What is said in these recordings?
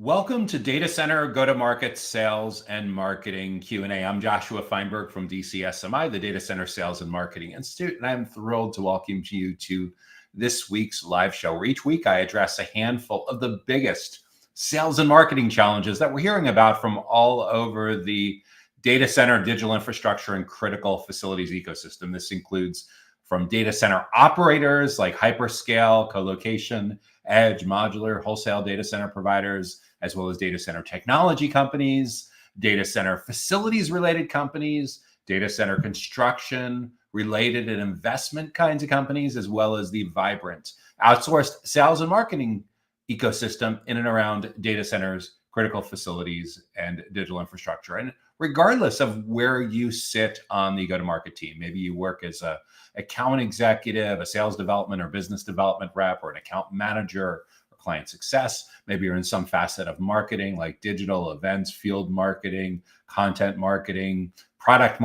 Welcome to Data Center Go-to-Market Sales and Marketing Q&A. I'm Joshua Feinberg from DCSMI, the Data Center Sales and Marketing Institute, and I'm thrilled to welcome you to this week's live show, where each week I address a handful of the biggest sales and marketing challenges that we're hearing about from all over the data center, digital infrastructure, and critical facilities ecosystem. This includes from data center operators like hyperscale, colocation, edge, modular, wholesale data center providers, as well as data center technology companies, data center facilities related companies, data center construction related and investment kinds of companies, as well as the vibrant outsourced sales and marketing ecosystem in and around data centers, critical facilities, and digital infrastructure. And regardless of where you sit on the go-to-market team, maybe you work as a account executive, a sales development or business development rep, or an account manager or client success. Maybe you're in some facet of marketing like digital events, field marketing, content marketing, product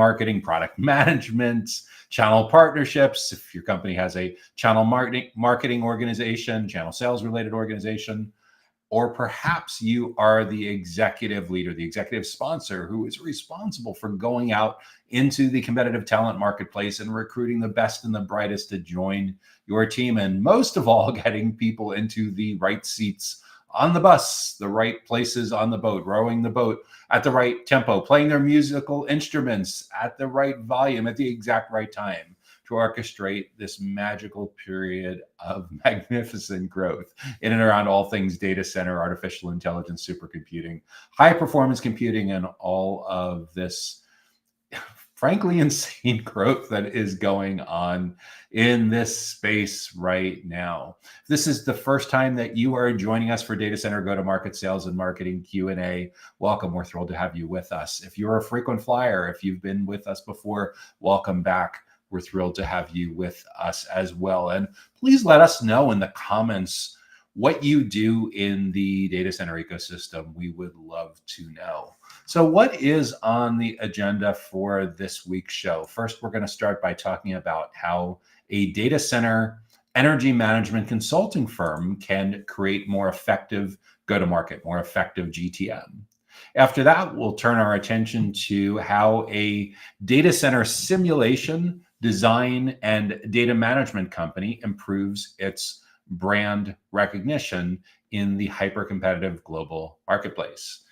management, channel partnerships. If your company has a channel marketing organization, channel sales related organization, or perhaps you are the executive leader, the executive sponsor who is responsible for going out into the competitive talent marketplace and recruiting the best and the brightest to join your team. And most of all, getting people into the right seats on the bus, the right places on the boat, rowing the boat at the right tempo, playing their musical instruments at the right volume at the exact right time, to orchestrate this magical period of magnificent growth in and around all things data center, artificial intelligence, supercomputing, high performance computing, and all of this frankly insane growth that is going on in this space right now. If this is the first time that you are joining us for Data Center Go-to-Market Sales and Marketing Q&A, welcome. We're thrilled to have you with us. If you're a frequent flyer, if you've been with us before, welcome back. We're thrilled to have you with us as well. And please let us know in the comments what you do in the data center ecosystem. We would love to know. So what is on the agenda for this week's show? First, we're going to start by talking about how a data center energy management consulting firm can create more effective go-to-market, more effective GTM. After that, we'll turn our attention to how a data center simulation, design, and data management company improves its brand recognition in the hyper-competitive global marketplace.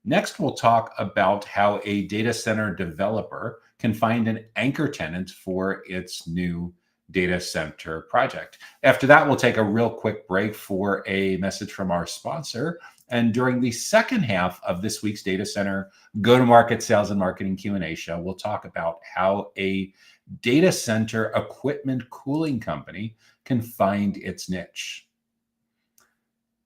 Next, we'll talk about how a data center developer can find an anchor tenant for its new data center project. After that, we'll take a real quick break for a message from our sponsor. And during the second half of this week's Data Center Go-to-Market Sales and Marketing Q&A show, we'll talk about how a data center equipment cooling company can find its niche.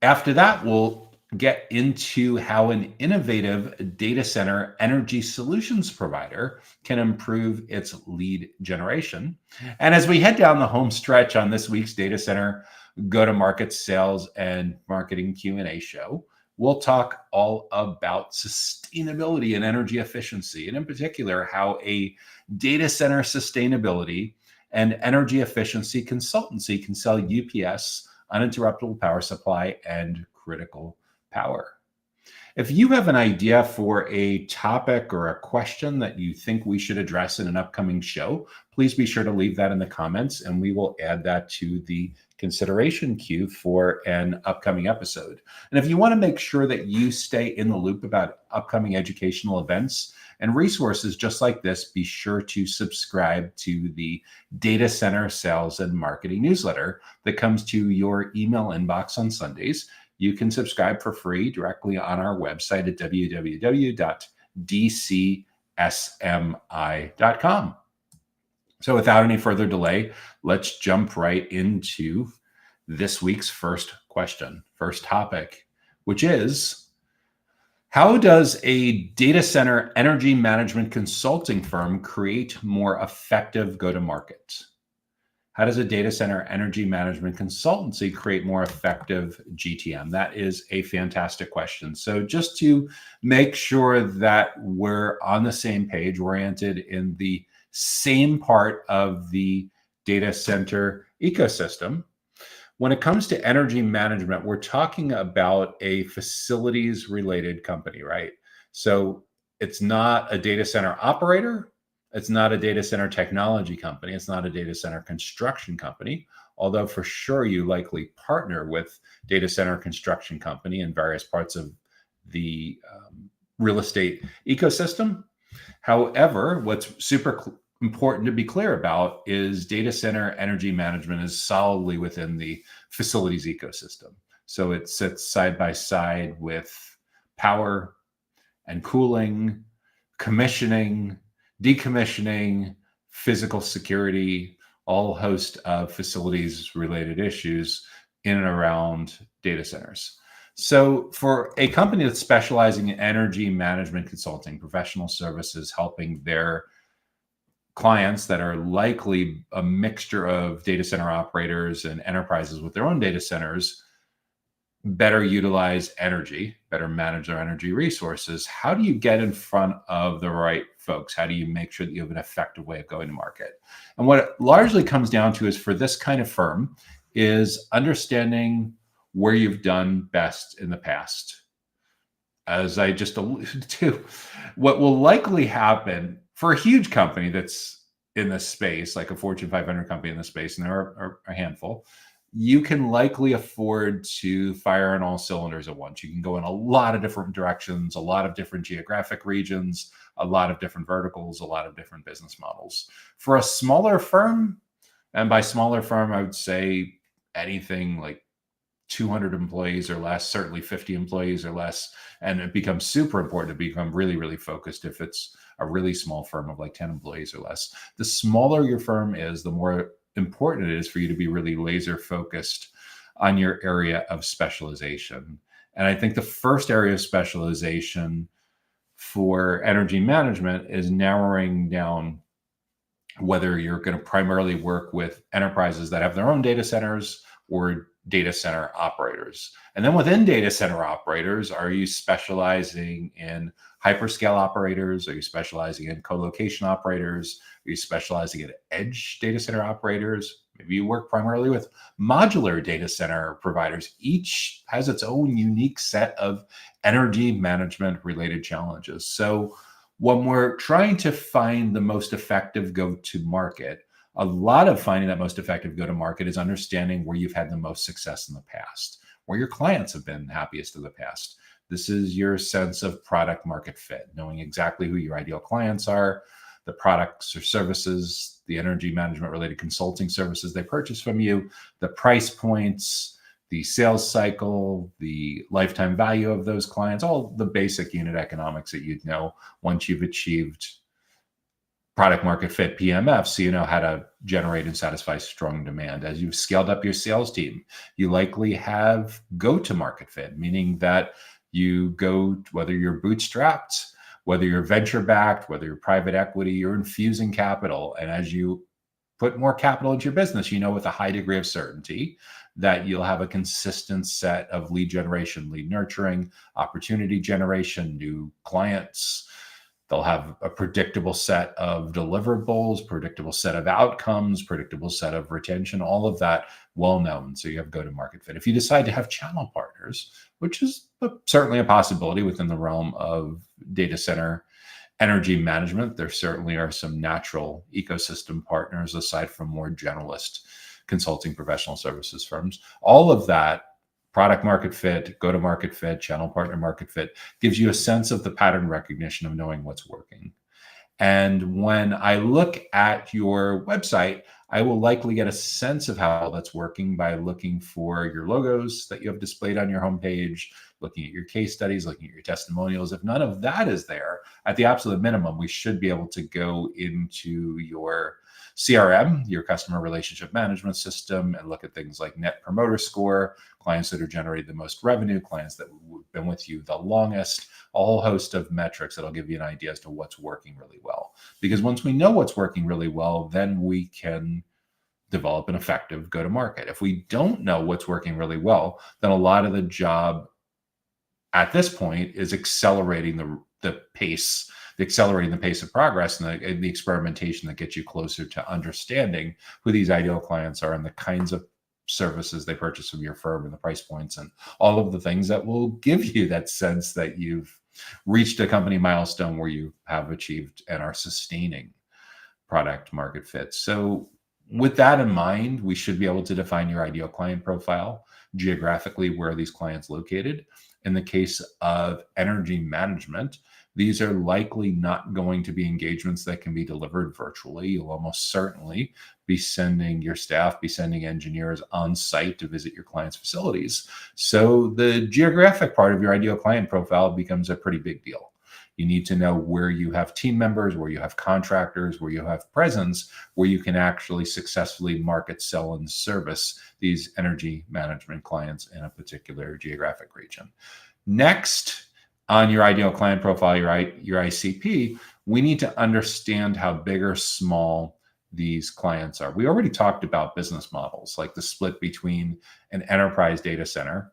After that, we'll get into how an innovative data center energy solutions provider can improve its lead generation. And as we head down the home stretch on this week's Data Center Go-to-Market Sales and Marketing Q&A show, we'll talk all about sustainability and energy efficiency, and in particular, how a data center sustainability and energy efficiency consultancy can sell UPS, uninterruptible power supply, and critical power. If you have an idea for a topic or a question that you think we should address in an upcoming show, please be sure to leave that in the comments, and we will add that to the consideration queue for an upcoming episode. And if you want to make sure that you stay in the loop about upcoming educational events and resources just like this, be sure to subscribe to the Data Center Sales and Marketing newsletter that comes to your email inbox on Sundays. You can subscribe for free directly on our website at www.dcsmi.com. So without any further delay, let's jump right into this week's first question, first topic, which is, how does a data center energy management consulting firm create more effective go-to-market? How does a data center energy management consultancy create more effective GTM? That is a fantastic question. So just to make sure that we're on the same page, oriented in the same part of the data center ecosystem, When it comes to energy management, we're talking about a facilities related company, right? So it's not a data center operator. It's not a data center technology company. It's not a data center construction company. Although for sure you likely partner with data center construction company in various parts of the real estate ecosystem. However, what's important to be clear about is data center energy management is solidly within the facilities ecosystem. So it sits side by side with power and cooling, commissioning, decommissioning, physical security, all host of facilities related issues in and around data centers. So for a company that's specializing in energy management consulting, professional services, helping their clients that are likely a mixture of data center operators and enterprises with their own data centers better utilize energy, better manage their energy resources, how do you get in front of the right folks? How do you make sure that you have an effective way of going to market? And what it largely comes down to is for this kind of firm is understanding where you've done best in the past. As I just alluded to, what will likely happen for a huge company that's in this space, like a Fortune 500 company in this space, and there are a handful, you can likely afford to fire on all cylinders at once. You can go in a lot of different directions, a lot of different geographic regions, a lot of different verticals, a lot of different business models. For a smaller firm, and by smaller firm, I would say anything like 200 employees or less, certainly 50 employees or less. And it becomes super important to become really, really focused if it's a really small firm of like 10 employees or less. The smaller your firm is, the more important it is for you to be really laser focused on your area of specialization. And I think the first area of specialization for energy management is narrowing down whether you're going to primarily work with enterprises that have their own data centers or data center operators. And then within data center operators, are you specializing in hyperscale operators? Are you specializing in co-location operators? Are you specializing in edge data center operators? Maybe you work primarily with modular data center providers. Each has its own unique set of energy management related challenges. So when we're trying to find the most effective go-to-market, a lot of finding that most effective go-to-market is understanding where you've had the most success in the past, where your clients have been happiest in the past. This is your sense of product market fit, knowing exactly who your ideal clients are, the products or services, the energy management related consulting services they purchase from you, the price points, the sales cycle, the lifetime value of those clients, all the basic unit economics that you'd know once you've achieved product market fit PMF, so you know how to generate and satisfy strong demand. As you've scaled up your sales team, you likely have go-to-market fit, meaning that you go, whether you're bootstrapped, whether you're venture-backed, whether you're private equity, you're infusing capital. And as you put more capital into your business, you know with a high degree of certainty that you'll have a consistent set of lead generation, lead nurturing, opportunity generation, new clients. They'll have a predictable set of deliverables, predictable set of outcomes, predictable set of retention, all of that well known. So you have go-to-market fit. If you decide to have channel partners, which is certainly a possibility within the realm of data center energy management, there certainly are some natural ecosystem partners aside from more generalist consulting professional services firms. All of that product market fit, go-to-market fit, channel partner market fit gives you a sense of the pattern recognition of knowing what's working. And when I look at your website, I will likely get a sense of how that's working by looking for your logos that you have displayed on your homepage, looking at your case studies, looking at your testimonials. If none of that is there, at the absolute minimum, we should be able to go into your CRM, your customer relationship management system, and look at things like Net Promoter Score, clients that are generating the most revenue, clients that have been with you the longest, a whole host of metrics that'll give you an idea as to what's working really well. Because once we know what's working really well, then we can develop an effective go-to-market. If we don't know what's working really well, then a lot of the job at this point is accelerating the pace of progress and the experimentation that gets you closer to understanding who these ideal clients are and the kinds of services they purchase from your firm and the price points and all of the things that will give you that sense that you've reached a company milestone where you have achieved and are sustaining product market fit. So with that in mind, we should be able to define your ideal client profile geographically, where are these clients located. In the case of energy management, these are likely not going to be engagements that can be delivered virtually. You'll almost certainly be sending your staff, be sending engineers on site to visit your clients' facilities. So the geographic part of your ideal client profile becomes a pretty big deal. You need to know where you have team members, where you have contractors, where you have presence, where you can actually successfully market, sell, and service these energy management clients in a particular geographic region. Next, on your ideal client profile, your ICP, we need to understand how big or small these clients are. We already talked about business models, like the split between an enterprise data center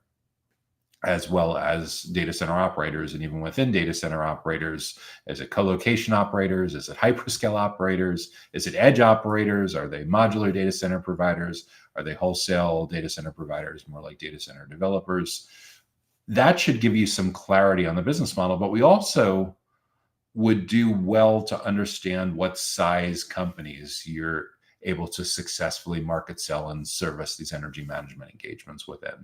as well as data center operators. And even within data center operators, is it co-location operators? Is it hyperscale operators? Is it edge operators? Are they modular data center providers? Are they wholesale data center providers, more like data center developers? That should give you some clarity on the business model, but we also would do well to understand what size companies you're able to successfully market, sell, and service these energy management engagements within.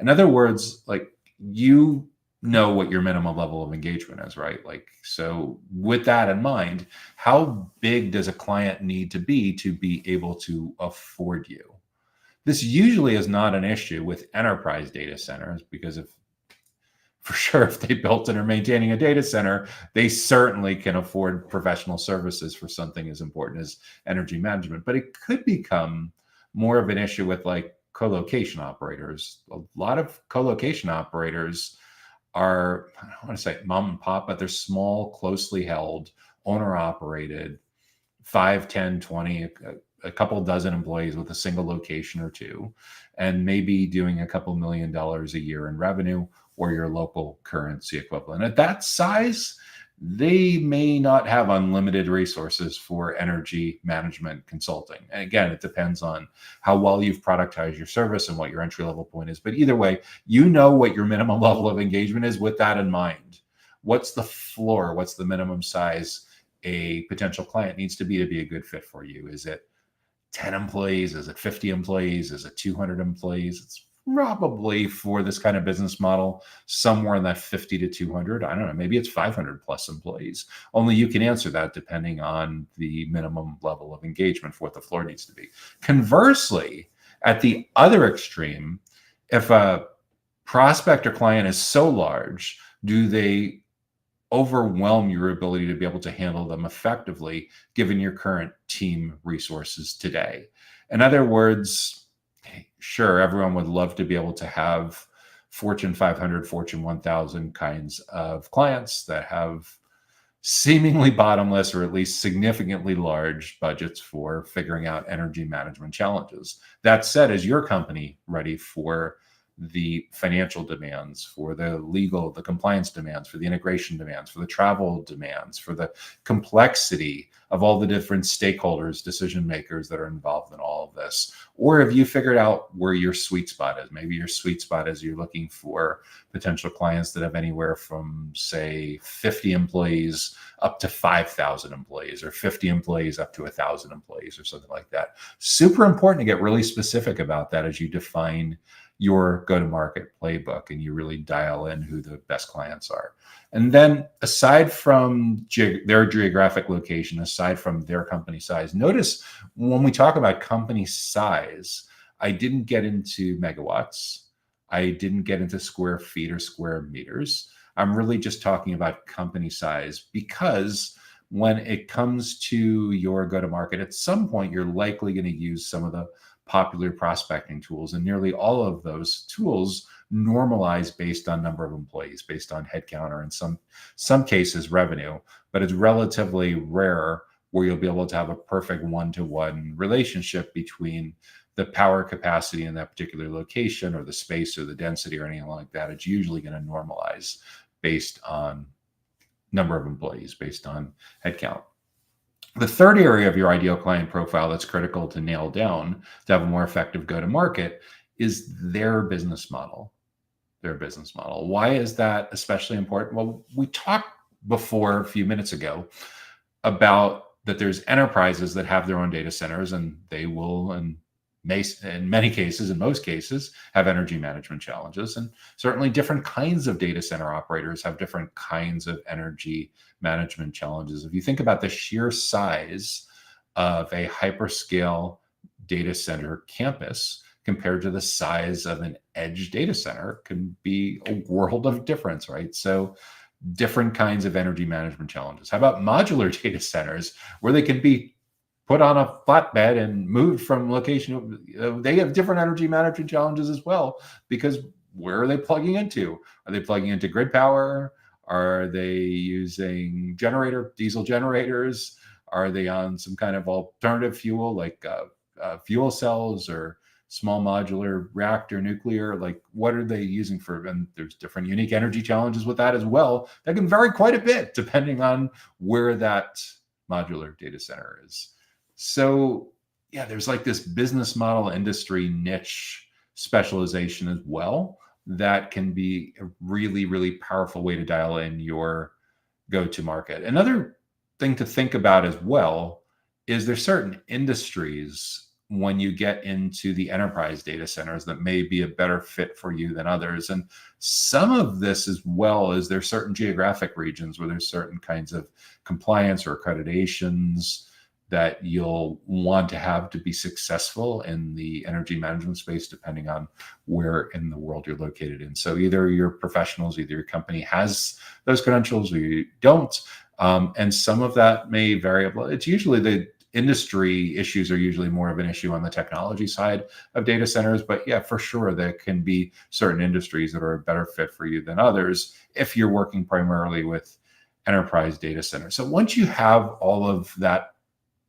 In other words, like, you know what your minimum level of engagement is, right? Like, so with that in mind, how big does a client need to be able to afford you? This usually is not an issue with enterprise data centers, because if they built and are maintaining a data center, they certainly can afford professional services for something as important as energy management. But it could become more of an issue with, like, co-location operators. A lot of co-location operators are, I don't want to say mom and pop, but they're small, closely held, owner operated, 5, 10, 20, a couple dozen employees with a single location or two, and maybe doing a couple $1 million a year in revenue, or your local currency equivalent. At that size, they may not have unlimited resources for energy management consulting. And again, it depends on how well you've productized your service and what your entry level point is. But either way, you know what your minimum level of engagement is. With that in mind, what's the floor? What's the minimum size a potential client needs to be a good fit for you? Is it 10 employees? Is it 50 employees? Is it 200 employees? It's probably, for this kind of business model, somewhere in that 50 to 200. I don't know, maybe it's 500 plus employees. Only you can answer that depending on the minimum level of engagement for what the floor needs to be. Conversely, at the other extreme, if a prospect or client is so large, do they overwhelm your ability to be able to handle them effectively given your current team resources today? In other words, sure, everyone would love to be able to have Fortune 500, Fortune 1000 kinds of clients that have seemingly bottomless, or at least significantly large budgets for figuring out energy management challenges. That said, is your company ready for the financial demands, for the legal, the compliance demands, for the integration demands, for the travel demands, for the complexity of all the different stakeholders, decision makers that are involved in all of this? Or have you figured out where your sweet spot is? Maybe your sweet spot is you're looking for potential clients that have anywhere from, say, 50 employees up to 5,000 employees, or 50 employees up to 1,000 employees, or something like that. Super important to get really specific about that as you define your go-to-market playbook and you really dial in who the best clients are. And then, aside from their geographic location, aside from their company size, notice when we talk about company size, I didn't get into megawatts. I didn't get into square feet or square meters. I'm really just talking about company size, because when it comes to your go-to-market, at some point, you're likely going to use some of the popular prospecting tools, and nearly all of those tools normalize based on number of employees, based on headcount, or in some cases revenue. But it's relatively rare where you'll be able to have a perfect one-to-one relationship between the power capacity in that particular location, or the space, or the density, or anything like that. It's usually going to normalize based on number of employees, based on headcount. The third area of your ideal client profile that's critical to nail down to have a more effective go-to-market is their business model. Their business model. Why is that especially important? Well, we talked before a few minutes ago about that there's enterprises that have their own data centers, and they will, and may, in many cases, in most cases, have energy management challenges. And certainly different kinds of data center operators have different kinds of energy management challenges. If you think about the sheer size of a hyperscale data center campus compared to the size of an edge data center, can be a world of difference, right? So different kinds of energy management challenges. How about modular data centers where they can be put on a flatbed and moved from location? They have different energy management challenges as well, because where are they plugging into? Are they plugging into grid power? Are they using diesel generators? Are they on some kind of alternative fuel like fuel cells or small modular reactor nuclear? Like, what are they using for? And there's different unique energy challenges with that as well that can vary quite a bit depending on where that modular data center is. So yeah, there's like this business model industry niche specialization as well that can be a really, really powerful way to dial in your go-to market. Another thing to think about as well is there's certain industries when you get into the enterprise data centers that may be a better fit for you than others. And some of this as well is there's certain geographic regions where there's certain kinds of compliance or accreditations that you'll want to have to be successful in the energy management space, depending on where in the world you're located in. So either your professionals, either your company has those credentials or you don't. And some of that may vary. It's usually the industry issues are usually more of an issue on the technology side of data centers. But yeah, for sure, there can be certain industries that are a better fit for you than others if you're working primarily with enterprise data centers. So once you have all of that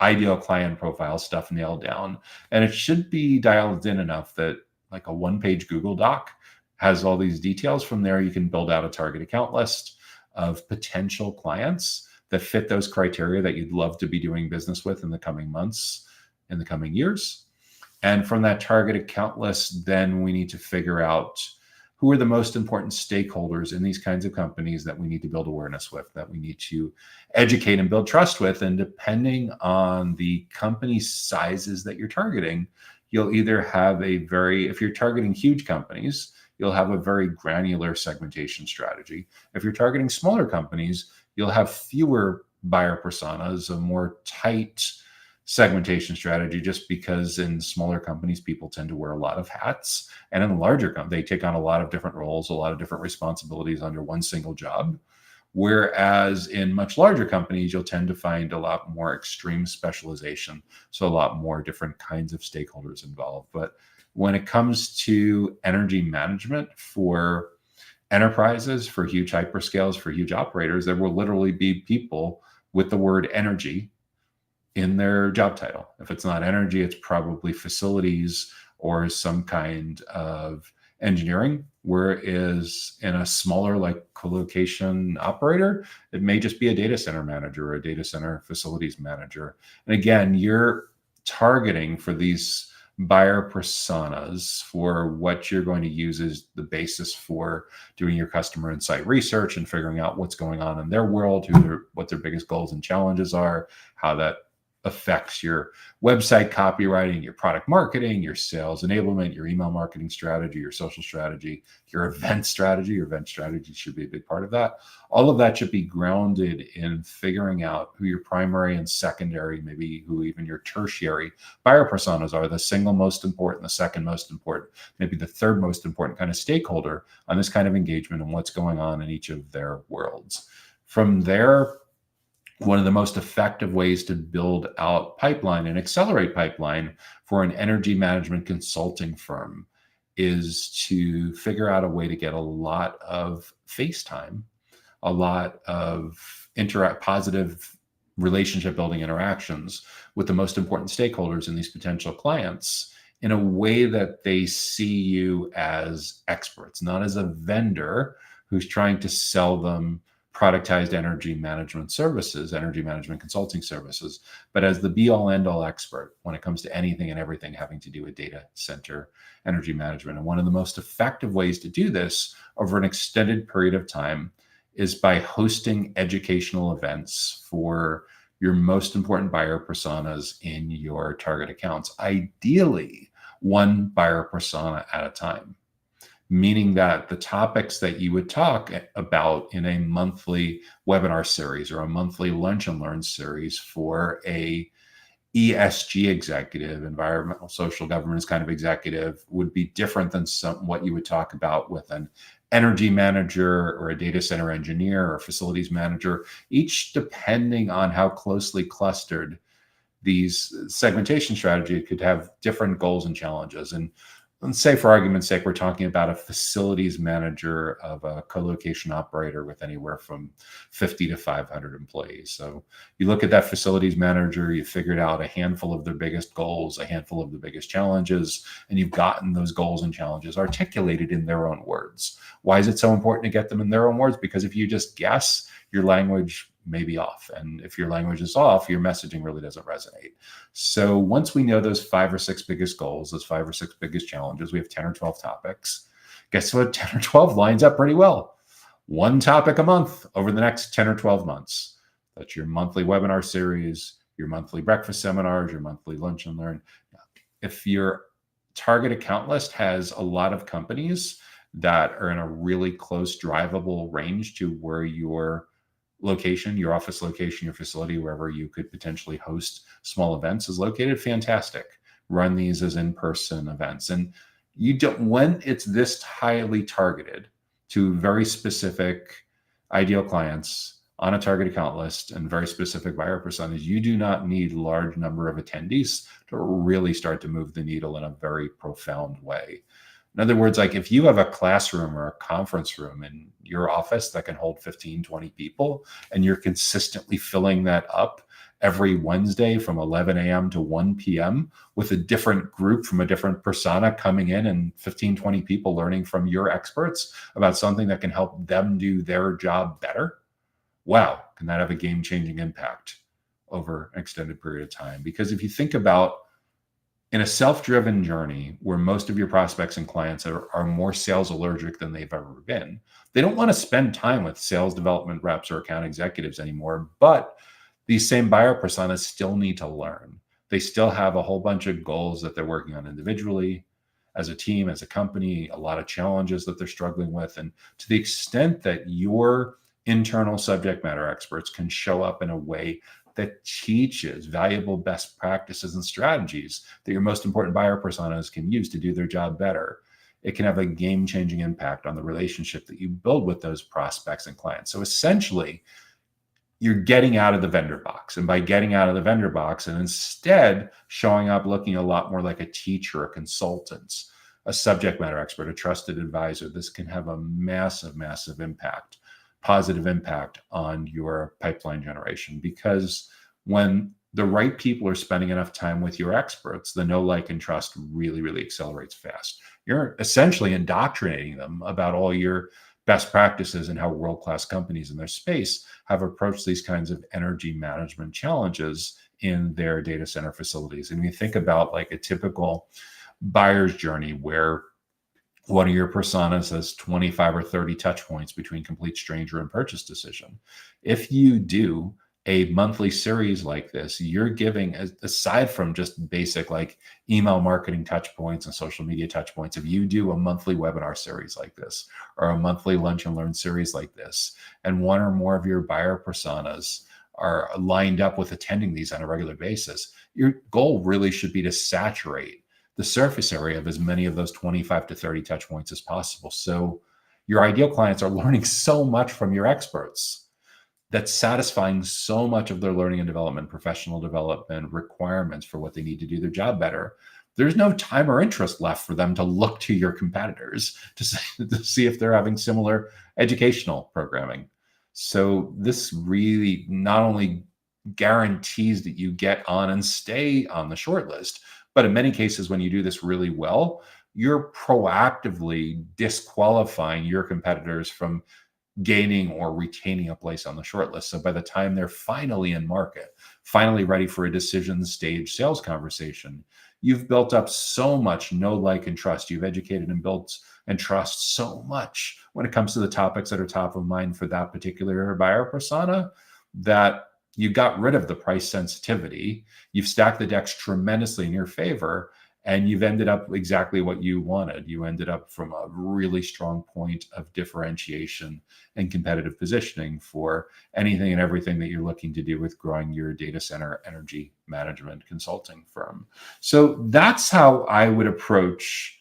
ideal client profile stuff nailed down, and it should be dialed in enough that like a one-page Google Doc has all these details. From there, you can build out a target account list of potential clients that fit those criteria that you'd love to be doing business with in the coming months, in the coming years. And from that target account list, then we need to figure out who are the most important stakeholders in these kinds of companies that we need to build awareness with, that we need to educate and build trust with. And depending on the company sizes that you're targeting, you'll either have if you're targeting huge companies, you'll have a very granular segmentation strategy. If you're targeting smaller companies, you'll have fewer buyer personas, a more tight segmentation strategy, just because in smaller companies, people tend to wear a lot of hats. And in larger companies, they take on a lot of different roles, a lot of different responsibilities under one single job. Whereas in much larger companies, you'll tend to find a lot more extreme specialization. So a lot more different kinds of stakeholders involved. But when it comes to energy management for enterprises, for huge hyperscales, for huge operators, there will literally be people with the word energy in their job title. If it's not energy, it's probably facilities or some kind of engineering. Whereas in a smaller, like colocation operator, it may just be a data center manager or a data center facilities manager. And again, you're targeting for these buyer personas for what you're going to use as the basis for doing your customer insight research and figuring out what's going on in their world, what their biggest goals and challenges are, how that affects your website copywriting, your product marketing, your sales enablement, your email marketing strategy, your social strategy, your event strategy. Your event strategy should be a big part of that. All of that should be grounded in figuring out who your primary and secondary, maybe who even your tertiary buyer personas are, the single most important, the second most important, maybe the third most important kind of stakeholder on this kind of engagement and what's going on in each of their worlds. From there, one of the most effective ways to build out pipeline and accelerate pipeline for an energy management consulting firm is to figure out a way to get a lot of face time, a lot of positive relationship building interactions with the most important stakeholders in these potential clients in a way that they see you as experts, not as a vendor who's trying to sell them productized energy management services, energy management consulting services, but as the be all end all expert when it comes to anything and everything having to do with data center energy management. And one of the most effective ways to do this over an extended period of time is by hosting educational events for your most important buyer personas in your target accounts, ideally one buyer persona at a time, meaning that the topics that you would talk about in a monthly webinar series or a monthly lunch and learn series for a ESG executive, environmental social governance kind of executive, would be different than what you would talk about with an energy manager or a data center engineer or facilities manager, each depending on how closely clustered these segmentation strategy could have different goals and challenges. And let's say, for argument's sake, we're talking about a facilities manager of a co-location operator with anywhere from 50 to 500 employees. So you look at that facilities manager, you figured out a handful of their biggest goals, a handful of the biggest challenges, and you've gotten those goals and challenges articulated in their own words. Why is it so important to get them in their own words? Because if you just guess, your language may be off. And if your language is off, your messaging really doesn't resonate. So once we know those 5 or 6 biggest goals, those 5 or 6 biggest challenges, we have 10 or 12 topics. Guess what? 10 or 12 lines up pretty well. One topic a month over the next 10 or 12 months. That's your monthly webinar series, your monthly breakfast seminars, your monthly lunch and learn. If your target account list has a lot of companies that are in a really close drivable range to where your location, your office location, your facility, wherever you could potentially host small events is located, fantastic. Run these as in-person events. And you don't, when it's this highly targeted to very specific ideal clients on a target account list and very specific buyer personas, you do not need a large number of attendees to really start to move the needle in a very profound way. In other words, like if you have a classroom or a conference room in your office that can hold 15, 20 people, and you're consistently filling that up every Wednesday from 11 a.m. to 1 p.m. with a different group from a different persona coming in and 15, 20 people learning from your experts about something that can help them do their job better. Wow, can that have a game-changing impact over an extended period of time? Because if you think about in a self-driven journey where most of your prospects and clients are more sales allergic than they've ever been, they don't want to spend time with sales development reps or account executives anymore, but these same buyer personas still need to learn. They still have a whole bunch of goals that they're working on individually, as a team, as a company, a lot of challenges that they're struggling with. And to the extent that your internal subject matter experts can show up in a way that teaches valuable best practices and strategies that your most important buyer personas can use to do their job better, it can have a game-changing impact on the relationship that you build with those prospects and clients. So essentially, you're getting out of the vendor box. And by getting out of the vendor box and instead showing up looking a lot more like a teacher, a consultant, a subject matter expert, a trusted advisor, this can have a massive, massive impact, positive impact on your pipeline generation. Because when the right people are spending enough time with your experts, the know, like, and trust really, really accelerates fast. You're essentially indoctrinating them about all your best practices and how world-class companies in their space have approached these kinds of energy management challenges in their data center facilities. And you think about like a typical buyer's journey where one of your personas has 25 or 30 touch points between complete stranger and purchase decision. If you do a monthly series like this, you're giving, aside from just basic like email marketing touch points and social media touch points, if you do a monthly webinar series like this, or a monthly lunch and learn series like this, and one or more of your buyer personas are lined up with attending these on a regular basis, your goal really should be to saturate the surface area of as many of those 25 to 30 touch points as possible. So your ideal clients are learning so much from your experts that's satisfying so much of their learning and development, professional development requirements for what they need to do their job better. There's no time or interest left for them to look to your competitors to see if they're having similar educational programming. So this really not only guarantees that you get on and stay on the short list, but in many cases, when you do this really well, you're proactively disqualifying your competitors from gaining or retaining a place on the short list. So by the time they're finally in market, finally ready for a decision stage sales conversation, you've built up so much know, like, and trust. You've educated and built and trust so much when it comes to the topics that are top of mind for that particular buyer persona that you got rid of the price sensitivity. You've stacked the decks tremendously in your favor, and you've ended up exactly what you wanted. You ended up from a really strong point of differentiation and competitive positioning for anything and everything that you're looking to do with growing your data center energy management consulting firm. So that's how I would approach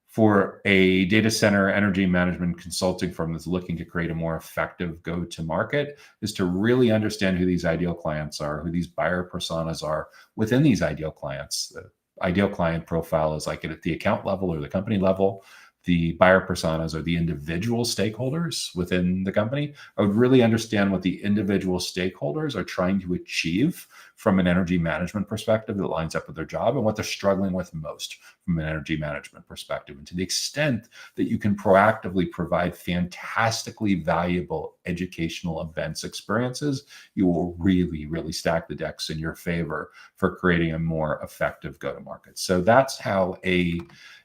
for a data center energy management consulting firm that's looking to create a more effective go-to-market, is to really understand who these ideal clients are, who these buyer personas are within these ideal clients. The ideal client profile is like at the account level or the company level. The buyer personas are the individual stakeholders within the company. I would really understand what the individual stakeholders are trying to achieve from an energy management perspective that lines up with their job, and what they're struggling with most from an energy management perspective. And to the extent that you can proactively provide fantastically valuable educational events experiences, you will really, really stack the decks in your favor for creating a more effective go-to-market. So that's how a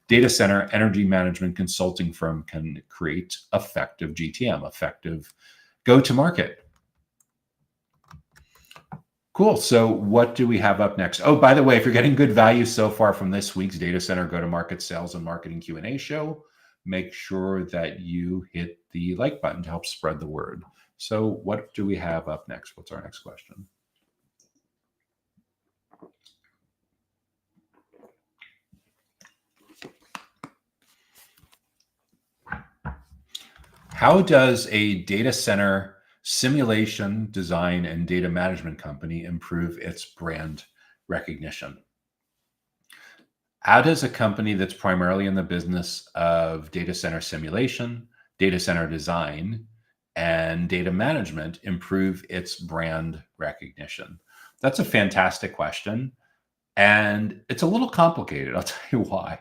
data center energy management consulting firm can create effective GTM, effective go-to-market. Cool. So what do we have up next? Oh, by the way, if you're getting good value so far from this week's Data Center Go-to-Market Sales and Marketing Q&A show, make sure that you hit the like button to help spread the word. So what do we have up next? What's our next question? How does a data center simulation, design, and data management company improve its brand recognition? How does a company that's primarily in the business of data center simulation, data center design, and data management improve its brand recognition? That's a fantastic question. And it's a little complicated. I'll tell you why.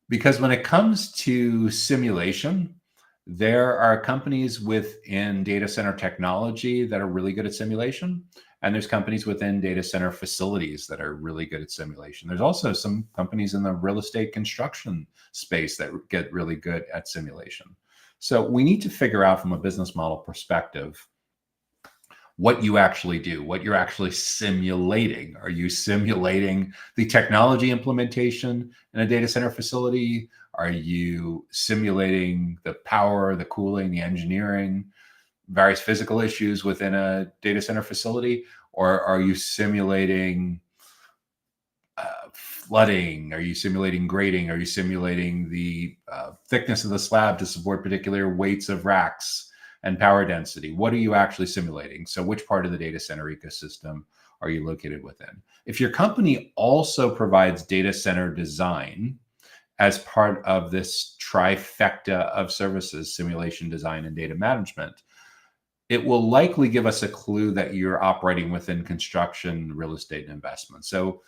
Because when it comes to simulation, there are companies within data center technology that are really good at simulation, and there's companies within data center facilities that are really good at simulation. There's also some companies in the real estate construction space that get really good at simulation. So we need to figure out from a business model perspective what you actually do, what you're actually simulating. Are you simulating the technology implementation in a data center facility? Are you simulating the power, the cooling, the engineering, various physical issues within a data center facility? Or are you simulating flooding? Are you simulating grading? Are you simulating the thickness of the slab to support particular weights of racks and power density? What are you actually simulating? So which part of the data center ecosystem are you located within? If your company also provides data center design as part of this trifecta of services, simulation, design, and data management, it will likely give us a clue that you're operating within construction, real estate, and investment. So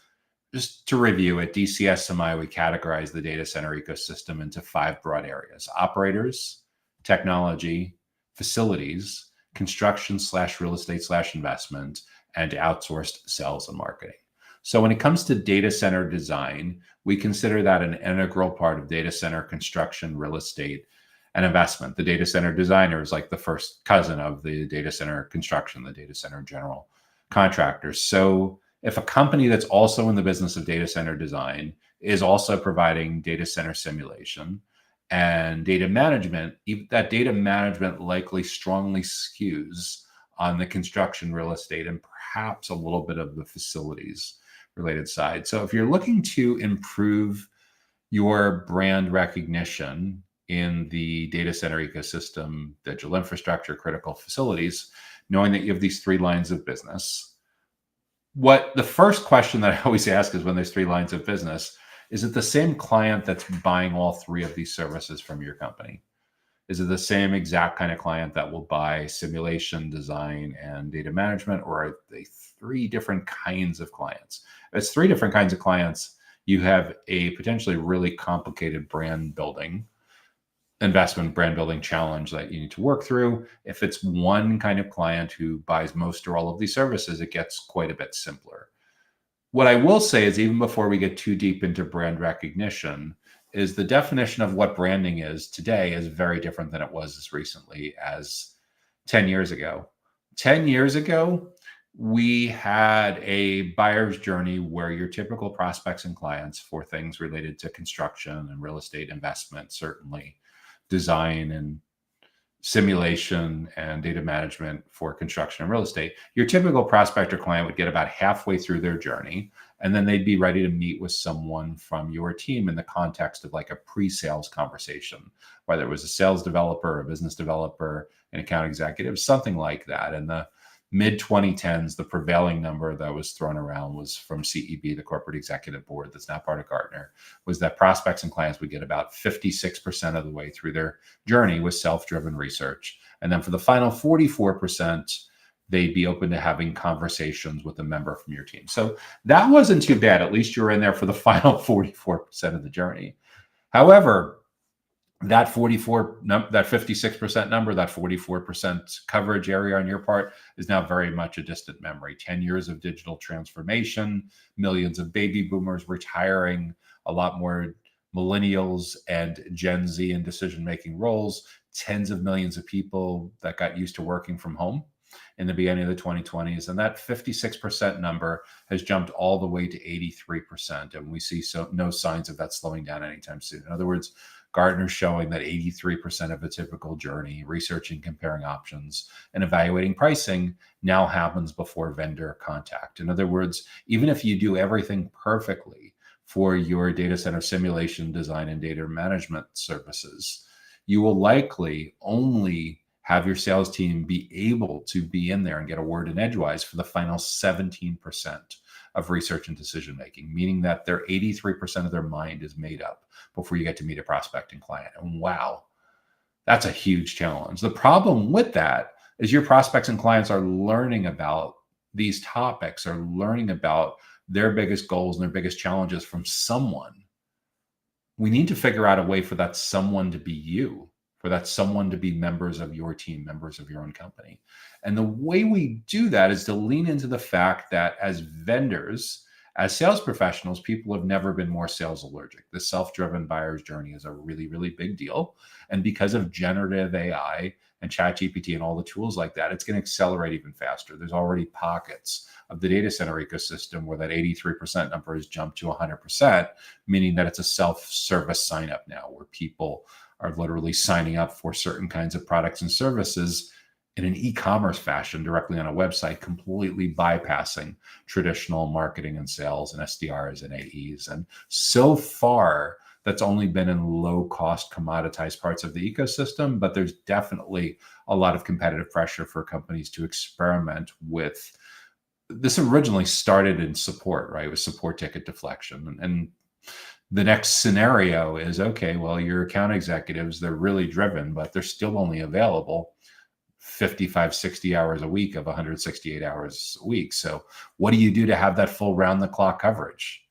just to review, at DCSMI, we categorize the data center ecosystem into 5 broad areas: operators, technology, facilities, construction/real estate/investment, and outsourced sales and marketing. So when it comes to data center design, we consider that an integral part of data center construction, real estate, and investment. The data center designer is like the first cousin of the data center construction, the data center general contractors. So if a company that's also in the business of data center design is also providing data center simulation and data management, that data management likely strongly skews on the construction, real estate, and perhaps a little bit of the facilities related side. So if you're looking to improve your brand recognition in the data center ecosystem, digital infrastructure, critical facilities, knowing that you have these 3 lines of business, what the first question that I always ask is, when there's 3 lines of business, is it the same client that's buying all 3 of these services from your company? Is it the same exact kind of client that will buy simulation, design, and data management, or are they 3 different kinds of clients? If it's 3 different kinds of clients, you have a potentially really complicated brand building investment brand building challenge that you need to work through. If it's one kind of client who buys most or all of these services, it gets quite a bit simpler. What I will say is, even before we get too deep into brand recognition, is the definition of what branding is today is very different than it was as recently as 10 years ago. 10 years ago, we had a buyer's journey where your typical prospects and clients for things related to construction and real estate investment, certainly design and simulation and data management for construction and real estate, your typical prospect or client would get about halfway through their journey, and then they'd be ready to meet with someone from your team in the context of like a pre-sales conversation, whether it was a sales developer, a business developer, an account executive, something like that. And the mid 2010s, the prevailing number that was thrown around was from CEB, the corporate executive board that's now part of Gartner, was that prospects and clients would get about 56% of the way through their journey with self-driven research. And then for the final 44%, they'd be open to having conversations with a member from your team. So that wasn't too bad. At least you're in there for the final 44% of the journey. However, that 56% number, that 44% coverage area on your part is now very much a distant memory. 10 years of digital transformation, millions of baby boomers retiring, a lot more millennials and Gen Z in decision-making roles, tens of millions of people that got used to working from home in the beginning of the 2020s. And that 56% number has jumped all the way to 83%. And we see no signs of that slowing down anytime soon. In other words, Gartner's showing that 83% of a typical journey, researching, comparing options, and evaluating pricing now happens before vendor contact. In other words, even if you do everything perfectly for your data center simulation, design, and data management services, you will likely only have your sales team be able to be in there and get a word in edgewise for the final 17% of research and decision making, meaning that their 83% of their mind is made up before you get to meet a prospecting client. And wow, that's a huge challenge. The problem with that is your prospects and clients are learning about these topics, are learning about their biggest goals and their biggest challenges from someone. We need to figure out a way for that someone to be you, for that someone to be members of your team, members of your own company. And the way we do that is to lean into the fact that as vendors, as sales professionals, people have never been more sales allergic. The self-driven buyer's journey is a really, really big deal. And because of generative AI and ChatGPT and all the tools like that, it's going to accelerate even faster. There's already pockets of the data center ecosystem where that 83% number has jumped to 100%, meaning that it's a self-service sign up now, where people are literally signing up for certain kinds of products and services in an e-commerce fashion directly on a website, completely bypassing traditional marketing and sales and SDRs and AEs. And so far, that's only been in low-cost commoditized parts of the ecosystem, but there's definitely a lot of competitive pressure for companies to experiment with. This originally started in support, right? It was support ticket deflection. And the next scenario is, okay, well, your account executives, they're really driven, but they're still only available 55, 60 hours a week of 168 hours a week. So what do you do to have that full round the clock coverage?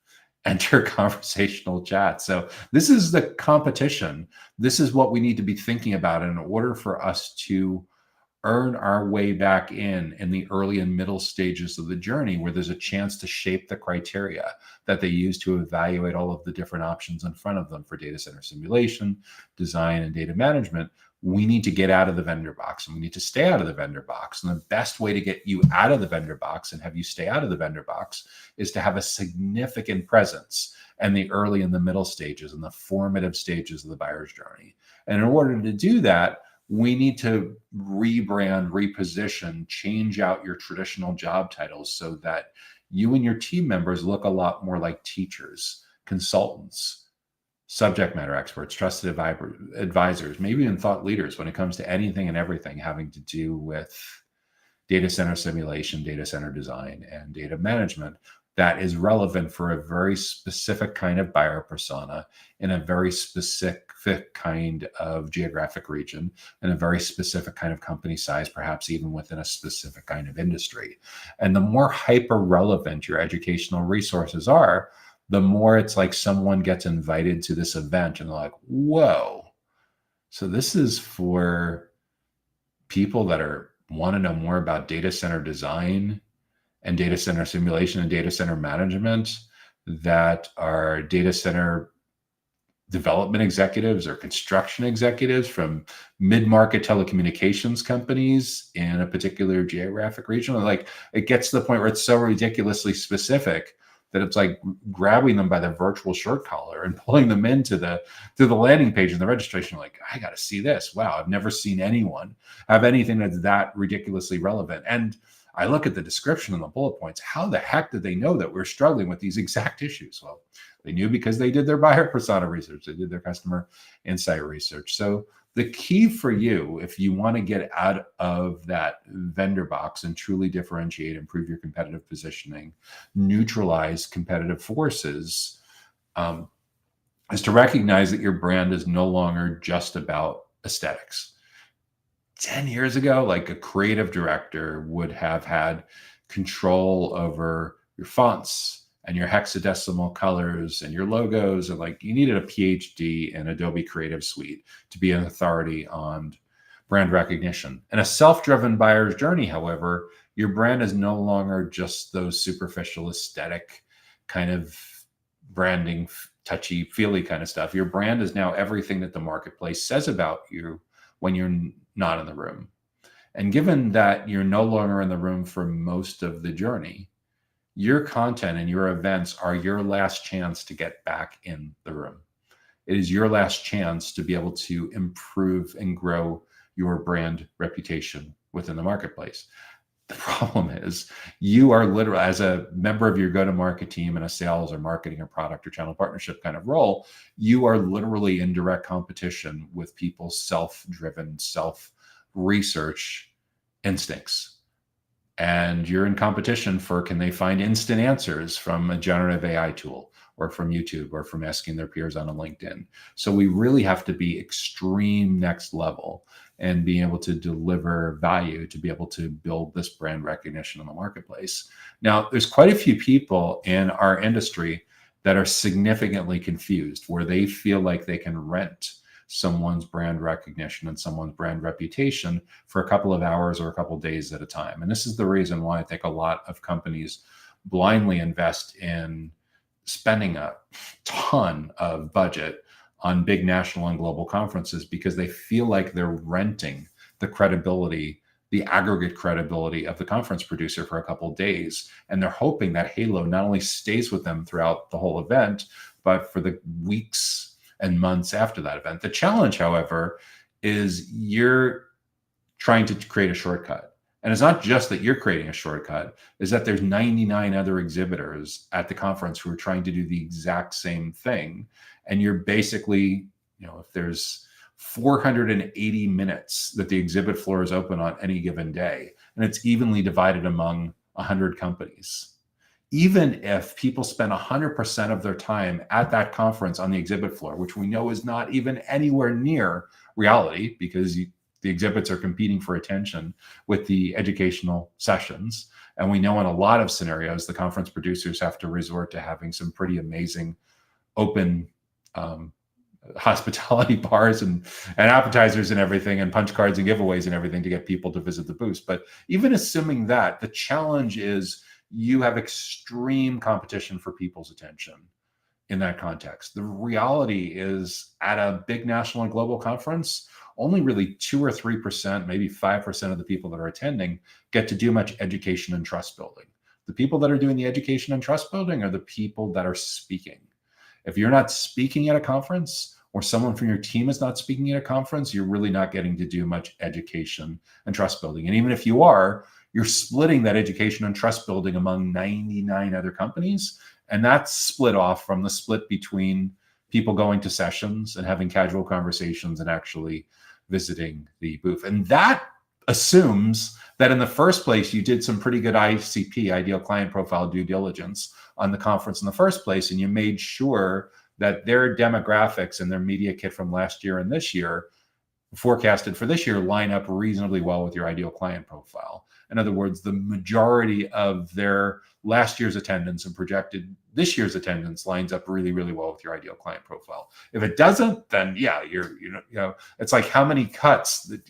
Enter conversational chat. So this is the competition. This is what we need to be thinking about in order for us to earn our way back in the early and middle stages of the journey, where there's a chance to shape the criteria that they use to evaluate all of the different options in front of them for data center simulation, design, and data management. We need to get out of the vendor box, and we need to stay out of the vendor box. And the best way to get you out of the vendor box and have you stay out of the vendor box is to have a significant presence in the early and the middle stages and the formative stages of the buyer's journey. And in order to do that, we need to rebrand, reposition, change out your traditional job titles so that you and your team members look a lot more like teachers, consultants, subject matter experts, trusted advisors, maybe even thought leaders when it comes to anything and everything having to do with data center simulation, data center design, and data management that is relevant for a very specific kind of buyer persona in a very specific kind of geographic region and a very specific kind of company size, perhaps even within a specific kind of industry. And the more hyper relevant your educational resources are, the more it's like someone gets invited to this event and they're like, whoa, So this is for people that want to know more about data center design and data center simulation and data center management, that are data center development executives or construction executives from mid-market telecommunications companies in a particular geographic region. Like, it gets to the point where it's so ridiculously specific that it's like grabbing them by the virtual shirt collar and pulling them into the landing page and the registration. Like, I got to see this. Wow, I've never seen anyone have anything that's that ridiculously relevant. And I look at the description and the bullet points. How the heck did they know that we're struggling with these exact issues? Well, they knew because they did their buyer persona research. They did their customer insight research. So the key for you, if you want to get out of that vendor box and truly differentiate, improve your competitive positioning, neutralize competitive forces, is to recognize that your brand is no longer just about aesthetics. 10 years ago, like, a creative director would have had control over your fonts and your hexadecimal colors and your logos, and like, you needed a PhD in Adobe Creative Suite to be an authority on brand recognition. And a self-driven buyer's journey, however, your brand is no longer just those superficial aesthetic kind of branding, touchy feely kind of stuff. Your brand is now everything that the marketplace says about you when you're not in the room. And given that you're no longer in the room for most of the journey, your content and your events are your last chance to get back in the room. It is your last chance to be able to improve and grow your brand reputation within the marketplace. The problem is, you are literally, as a member of your go-to-market team in a sales or marketing or product or channel partnership kind of role, you are literally in direct competition with people's self-driven, self-research instincts. And you're in competition for, can they find instant answers from a generative AI tool or from YouTube or from asking their peers on a LinkedIn? So we really have to be extreme next level and being able to deliver value to be able to build this brand recognition in the marketplace. Now, there's quite a few people in our industry that are significantly confused, where they feel like they can rent someone's brand recognition and someone's brand reputation for a couple of hours or a couple of days at a time. And this is the reason why I think a lot of companies blindly invest in spending a ton of budget on big national and global conferences, because they feel like they're renting the credibility, the aggregate credibility of the conference producer for a couple of days. And they're hoping that halo not only stays with them throughout the whole event, but for the weeks and months after that event. The challenge, however, is you're trying to create a shortcut. And it's not just that you're creating a shortcut, is that there's 99 other exhibitors at the conference who are trying to do the exact same thing. And you're basically, if there's 480 minutes that the exhibit floor is open on any given day, and it's evenly divided among 100 companies, even if people spend 100% of their time at that conference on the exhibit floor, which we know is not even anywhere near reality, because the exhibits are competing for attention with the educational sessions. And we know in a lot of scenarios, the conference producers have to resort to having some pretty amazing open hospitality bars and appetizers and everything, and punch cards and giveaways and everything to get people to visit the booths. But even assuming that, the challenge is you have extreme competition for people's attention in that context. The reality is, at a big national and global conference, only really 2 or 3%, maybe 5% of the people that are attending get to do much education and trust building. The people that are doing the education and trust building are the people that are speaking. If you're not speaking at a conference, or someone from your team is not speaking at a conference, you're really not getting to do much education and trust building. And even if you are, you're splitting that education and trust building among 99 other companies. And that's split off from the split between people going to sessions and having casual conversations and actually visiting the booth. And that assumes that in the first place, you did some pretty good ICP, ideal client profile due diligence, on the conference in the first place. And you made sure that their demographics and their media kit from last year and this year forecasted for this year line up reasonably well with your ideal client profile. In other words, the majority of their last year's attendance and projected this year's attendance lines up really, really well with your ideal client profile. If it doesn't, then yeah, it's like how many cuts that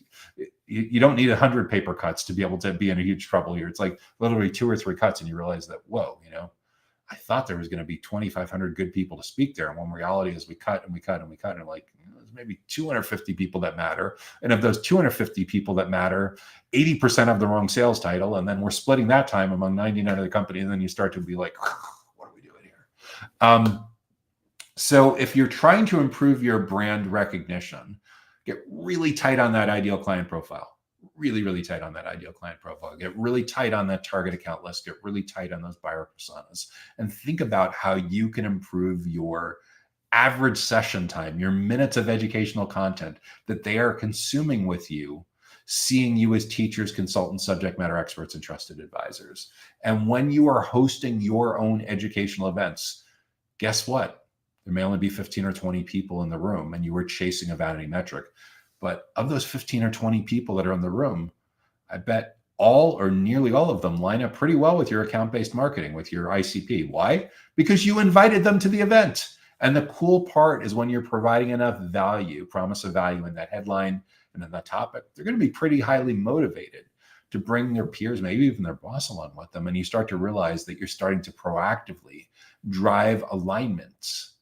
you don't need 100 paper cuts to be able to be in a huge trouble here. It's like literally 2 or 3 cuts and you realize that, whoa, I thought there was going to be 2,500 good people to speak there. And when reality is we cut and we cut and we cut, and like, there's maybe 250 people that matter. And of those 250 people that matter, 80% have the wrong sales title. And then we're splitting that time among 99 of the company. And then you start to be like, what are we doing here? So if you're trying to improve your brand recognition, get really tight on that ideal client profile. Really, really tight on that ideal client profile. Get really tight on that target account list. Get really tight on those buyer personas. And think about how you can improve your average session time, your minutes of educational content that they are consuming with you, seeing you as teachers, consultants, subject matter experts, and trusted advisors. And when you are hosting your own educational events, guess what? There may only be 15 or 20 people in the room, and you are chasing a vanity metric. But of those 15 or 20 people that are in the room, I bet all or nearly all of them line up pretty well with your account-based marketing, with your ICP. Why? Because you invited them to the event. And the cool part is when you're providing enough value, promise of value in that headline and in that topic, they're going to be pretty highly motivated to bring their peers, maybe even their boss along with them. And you start to realize that you're starting to proactively drive alignments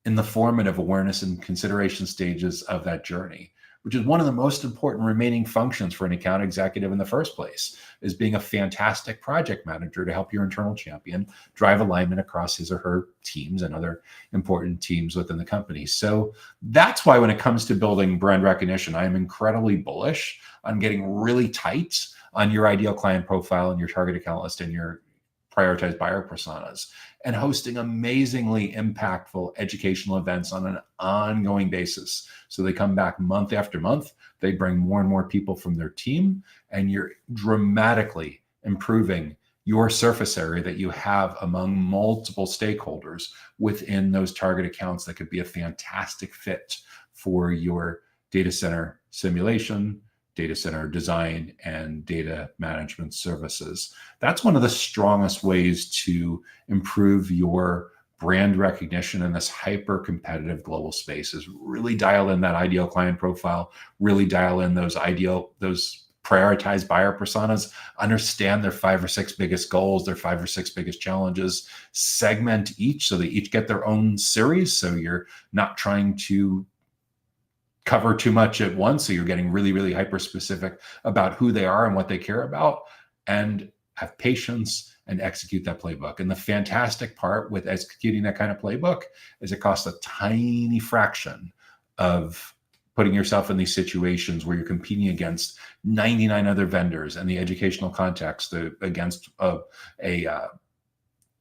in the formative awareness and consideration stages of that journey, which is one of the most important remaining functions for an account executive in the first place, is being a fantastic project manager to help your internal champion drive alignment across his or her teams and other important teams within the company. So that's why when it comes to building brand recognition, I am incredibly bullish on getting really tight on your ideal client profile and your target account list and your prioritized buyer personas, and hosting amazingly impactful educational events on an ongoing basis. So they come back month after month, they bring more and more people from their team, and you're dramatically improving your surface area that you have among multiple stakeholders within those target accounts that could be a fantastic fit for your data center simulation, data center design, and data management services. That's one of the strongest ways to improve your brand recognition in this hyper competitive global space, is really dial in that ideal client profile, really dial in those prioritized buyer personas, understand their 5 or 6 biggest goals, their 5 or 6 biggest challenges, segment each so they each get their own series. So you're not trying to cover too much at once. So you're getting really, really hyper specific about who they are and what they care about, and have patience and execute that playbook. And the fantastic part with executing that kind of playbook is it costs a tiny fraction of putting yourself in these situations where you're competing against 99 other vendors and the educational context against a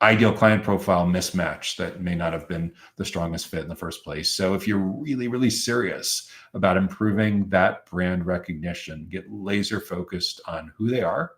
ideal client profile mismatch that may not have been the strongest fit in the first place. So if you're really, really serious about improving that brand recognition, get laser focused on who they are,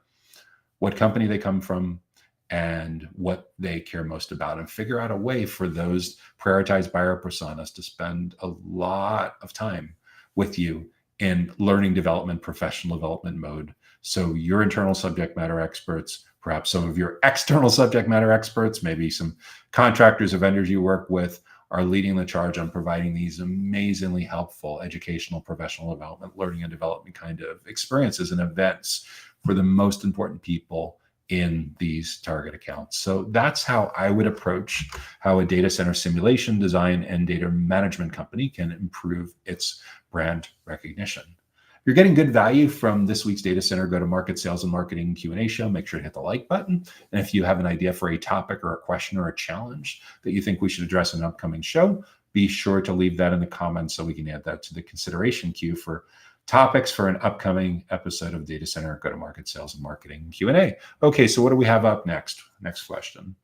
what company they come from, and what they care most about, and figure out a way for those prioritized buyer personas to spend a lot of time with you in learning development, professional development mode. So your internal subject matter experts, perhaps some of your external subject matter experts, maybe some contractors or vendors you work with, are leading the charge on providing these amazingly helpful educational, professional development, learning and development kind of experiences and events for the most important people in these target accounts. So that's how I would approach how a data center simulation, design, and data management company can improve its brand recognition. If you're getting good value from this week's Data Center Go-to-Market Sales and Marketing Q&A show, make sure to hit the like button. And if you have an idea for a topic or a question or a challenge that you think we should address in an upcoming show, be sure to leave that in the comments so we can add that to the consideration queue for topics for an upcoming episode of Data Center Go-to-Market Sales and Marketing Q&A. Okay, so what do we have up next? Next question.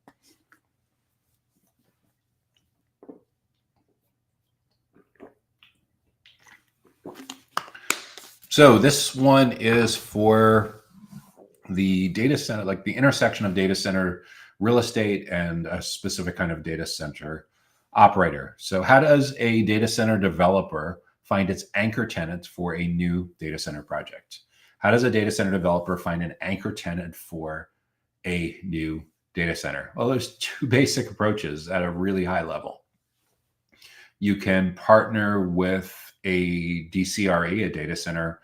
So this one is for the data center, like the intersection of data center real estate and a specific kind of data center operator. So how does a data center developer find its anchor tenant for a new data center project? How does a data center developer find an anchor tenant for a new data center? Well, there's two basic approaches at a really high level. You can partner with a DCRE, a data center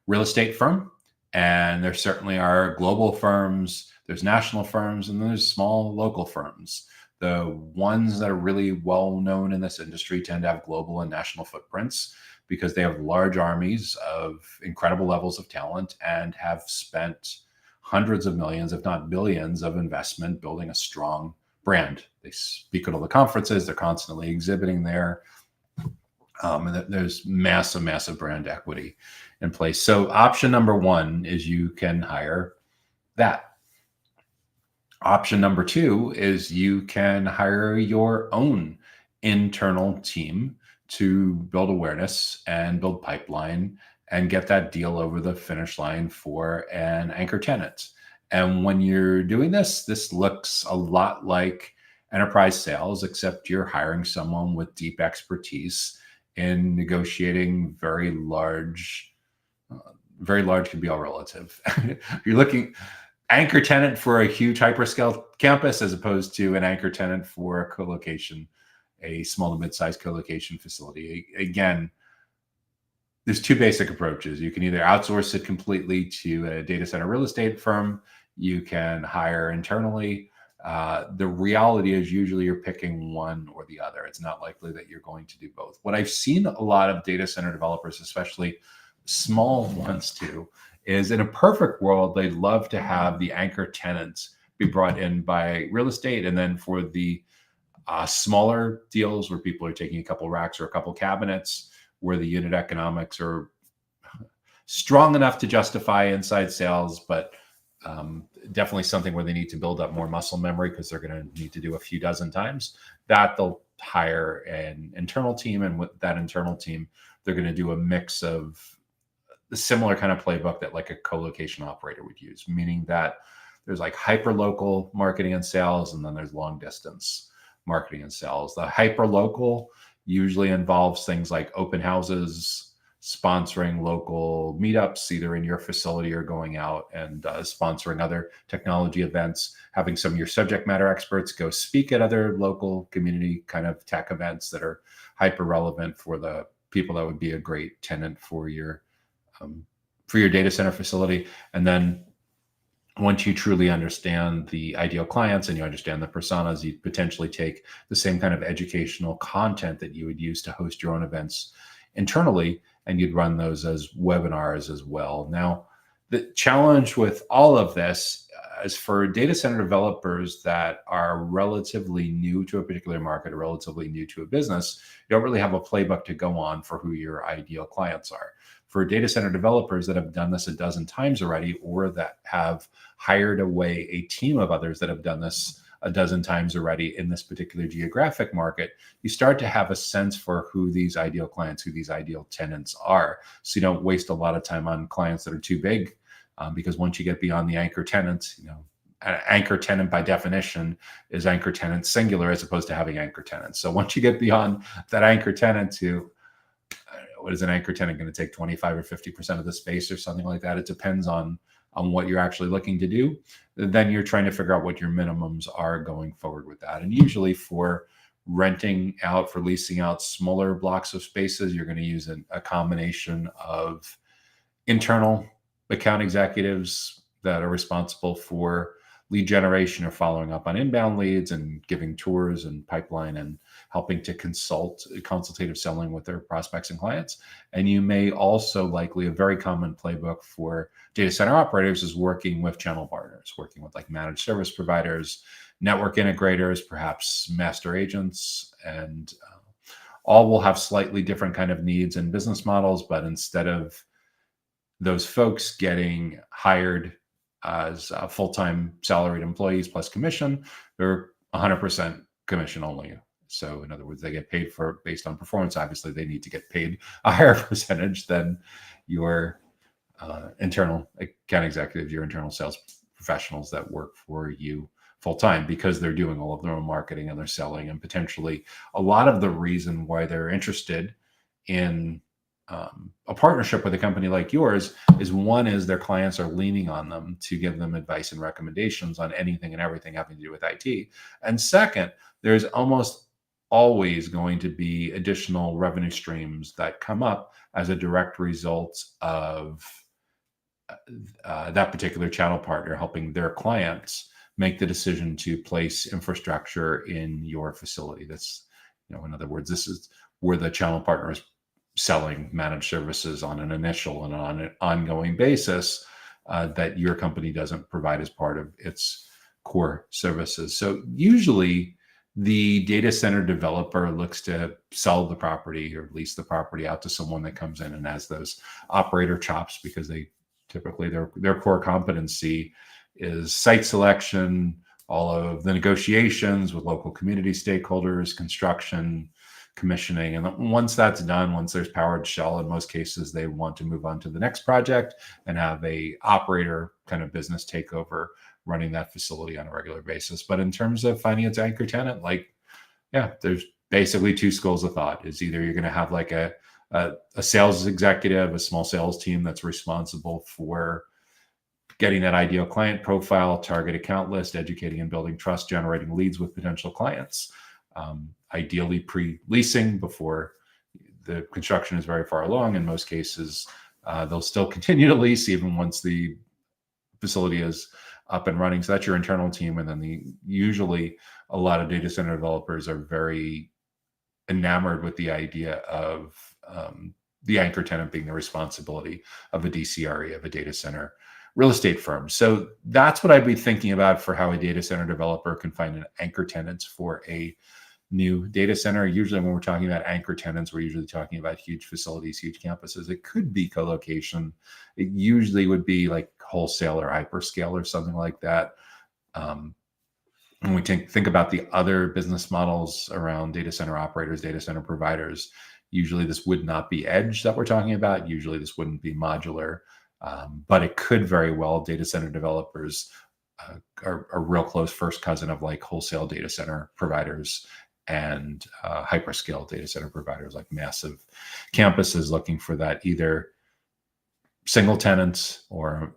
real estate firm, and there certainly are global firms, there's national firms, and there's small local firms. The ones that are really well known in this industry tend to have global and national footprints because they have large armies of incredible levels of talent and have spent hundreds of millions, if not billions, of investment building a strong brand. They speak at all the conferences, they're constantly exhibiting there. And there's massive brand equity in place. So option number one is you can hire that. Option number two is you can hire your own internal team to build awareness and build pipeline and get that deal over the finish line for an anchor tenant. And when you're doing this, this looks a lot like enterprise sales, except you're hiring someone with deep expertise in negotiating very large can be all relative. You're looking anchor tenant for a huge hyperscale campus as opposed to an anchor tenant for a co-location, a small to mid-sized co-location facility. Again, there's two basic approaches. You can either outsource it completely to a data center real estate firm. You can hire internally. The reality is usually you're picking one or the other. It's not likely that you're going to do both. What I've seen a lot of data center developers, especially small ones too, is in a perfect world, they'd love to have the anchor tenants be brought in by real estate. And then for the smaller deals where people are taking a couple racks or a couple cabinets, where the unit economics are strong enough to justify inside sales, but definitely something where they need to build up more muscle memory because they're going to need to do a few dozen times, that they'll hire an internal team. And with that internal team, they're going to do a mix of the similar kind of playbook that like a co-location operator would use, meaning that there's like hyper local marketing and sales, and then there's long distance marketing and sales. The hyper local usually involves things like open houses, sponsoring local meetups, either in your facility or going out and sponsoring other technology events, having some of your subject matter experts go speak at other local community kind of tech events that are hyper relevant for the people that would be a great tenant for your data center facility. And then once you truly understand the ideal clients and you understand the personas, you potentially take the same kind of educational content that you would use to host your own events internally, and you'd run those as webinars as well. Now, the challenge with all of this is for data center developers that are relatively new to a particular market or relatively new to a business, you don't really have a playbook to go on for who your ideal clients are. For data center developers that have done this a dozen times already, or that have hired away a team of others that have done this a dozen times already in this particular geographic market, you start to have a sense for who these ideal clients, who these ideal tenants are. So you don't waste a lot of time on clients that are too big, because once you get beyond the anchor tenants, an anchor tenant by definition is anchor tenant singular as opposed to having anchor tenants. So once you get beyond that anchor tenant to what is an anchor tenant going to take 25 or 50% of the space or something like that? It depends on what you're actually looking to do. Then you're trying to figure out what your minimums are going forward with that. And usually for renting out, for leasing out smaller blocks of spaces, you're going to use a combination of internal account executives that are responsible for lead generation or following up on inbound leads and giving tours and pipeline and helping to consultative selling with their prospects and clients. And you may also likely, a very common playbook for data center operators is working with channel partners, working with like managed service providers, network integrators, perhaps master agents, and all will have slightly different kind of needs and business models. But instead of those folks getting hired as full-time salaried employees plus commission, they're 100% commission only. So in other words, they get paid for based on performance. Obviously, they need to get paid a higher percentage than your internal account executives, your internal sales professionals that work for you full-time, because they're doing all of their own marketing and they're selling. And potentially a lot of the reason why they're interested in a partnership with a company like yours is, one is their clients are leaning on them to give them advice and recommendations on anything and everything having to do with IT. And second, there's almost always going to be additional revenue streams that come up as a direct result of that particular channel partner helping their clients make the decision to place infrastructure in your facility. That's, in other words, this is where the channel partner is selling managed services on an initial and on an ongoing basis that your company doesn't provide as part of its core services. So usually the data center developer looks to sell the property or lease the property out to someone that comes in and has those operator chops, because they typically their core competency is site selection, all of the negotiations with local community stakeholders, construction, commissioning. And once that's done, once there's powered shell, in most cases, they want to move on to the next project and have a operator kind of business take over running that facility on a regular basis. But in terms of finding its anchor tenant, there's basically two schools of thought. Is either you're going to have like a sales executive, a small sales team that's responsible for getting that ideal client profile, target account list, educating and building trust, generating leads with potential clients, ideally pre-leasing before the construction is very far along. In most cases, they'll still continue to lease even once the facility is up and running. So that's your internal team. And then usually a lot of data center developers are very enamored with the idea of the anchor tenant being the responsibility of a DCRE, of a data center real estate firm. So that's what I'd be thinking about for how a data center developer can find an anchor tenant for a new data center. Usually when we're talking about anchor tenants, we're usually talking about huge facilities, huge campuses. It could be co-location. It usually would be like wholesale or hyperscale or something like that. When we think about the other business models around data center operators, data center providers, usually this would not be edge that we're talking about. Usually this wouldn't be modular, but it could very well. Data center developers are a real close first cousin of like wholesale data center providers and hyperscale data center providers, like massive campuses looking for that either single tenants or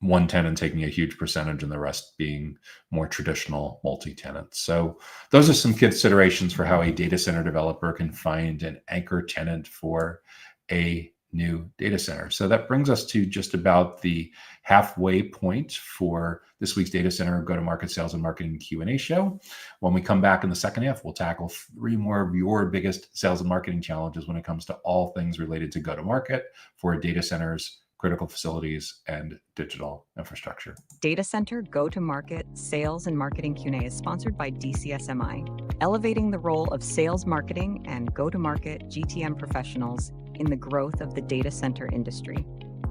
one tenant taking a huge percentage and the rest being more traditional multi-tenant. So those are some considerations for how a data center developer can find an anchor tenant for a new data center. So that brings us to just about the halfway point for this week's Data Center Go-to-Market Sales and Marketing Q&A show. When we come back in the second half, we'll tackle 3 more of your biggest sales and marketing challenges when it comes to all things related to go-to-market for data centers, critical facilities, and digital infrastructure. Data Center Go-to-Market Sales and Marketing Q&A is sponsored by DCSMI, elevating the role of sales, marketing, and go-to-market GTM professionals in the growth of the data center industry.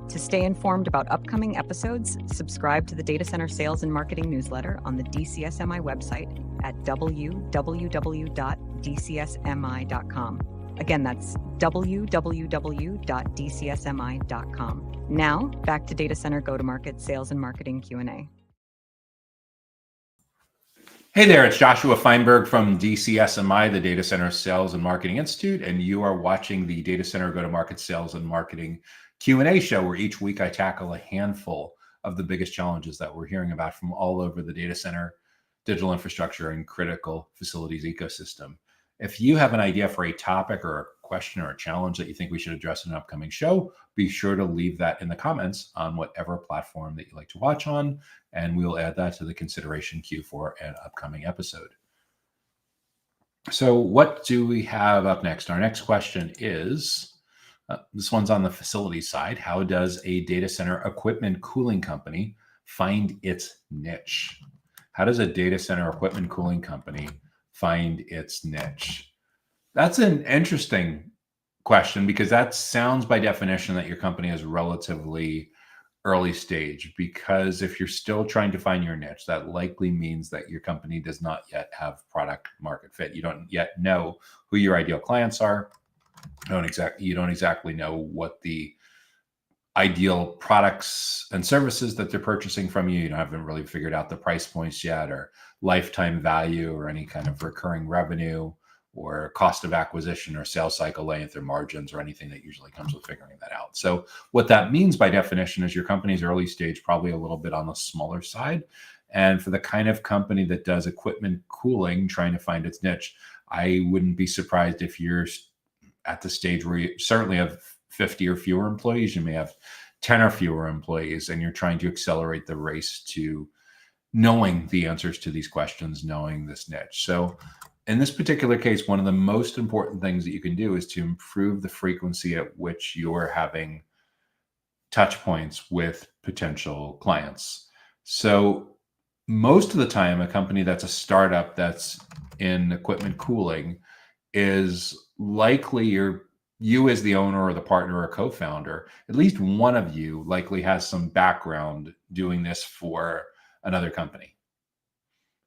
To stay informed about upcoming episodes, subscribe to the Data Center Sales and Marketing newsletter on the DCSMI website at www.dcsmi.com. Again, that's www.dcsmi.com. Now, back to Data Center Go-to-Market Sales and Marketing Q&A. Hey there, it's Joshua Feinberg from DCSMI, the Data Center Sales and Marketing Institute, and you are watching the Data Center Go-to-Market Sales and Marketing Q&A show, where each week I tackle a handful of the biggest challenges that we're hearing about from all over the data center, digital infrastructure, and critical facilities ecosystem. If you have an idea for a topic or a question or a challenge that you think we should address in an upcoming show, be sure to leave that in the comments on whatever platform that you like to watch on, and we'll add that to the consideration queue for an upcoming episode. So what do we have up next? Our next question is, this one's on the facility side. How does a data center equipment cooling company find its niche? How does a data center equipment cooling company find its niche? That's an interesting question, because that sounds by definition that your company is relatively early stage, because if you're still trying to find your niche, that likely means that your company does not yet have product market fit. You don't yet know who your ideal clients are. You don't exactly know what the ideal products and services that they're purchasing from you. You haven't really figured out the price points yet, or lifetime value, or any kind of recurring revenue, or cost of acquisition or sales cycle length or margins or anything that usually comes with figuring that out. So what that means by definition is your company's early stage, probably a little bit on the smaller side. And for the kind of company that does equipment cooling, trying to find its niche, I wouldn't be surprised if you're at the stage where you certainly have 50 or fewer employees. You may have 10 or fewer employees, and you're trying to accelerate the race to knowing the answers to these questions, knowing this niche. So in this particular case, one of the most important things that you can do is to improve the frequency at which you're having touch points with potential clients. So most of the time, a company that's a startup that's in equipment cooling is likely you as the owner or the partner or co-founder, at least one of you likely has some background doing this for another company.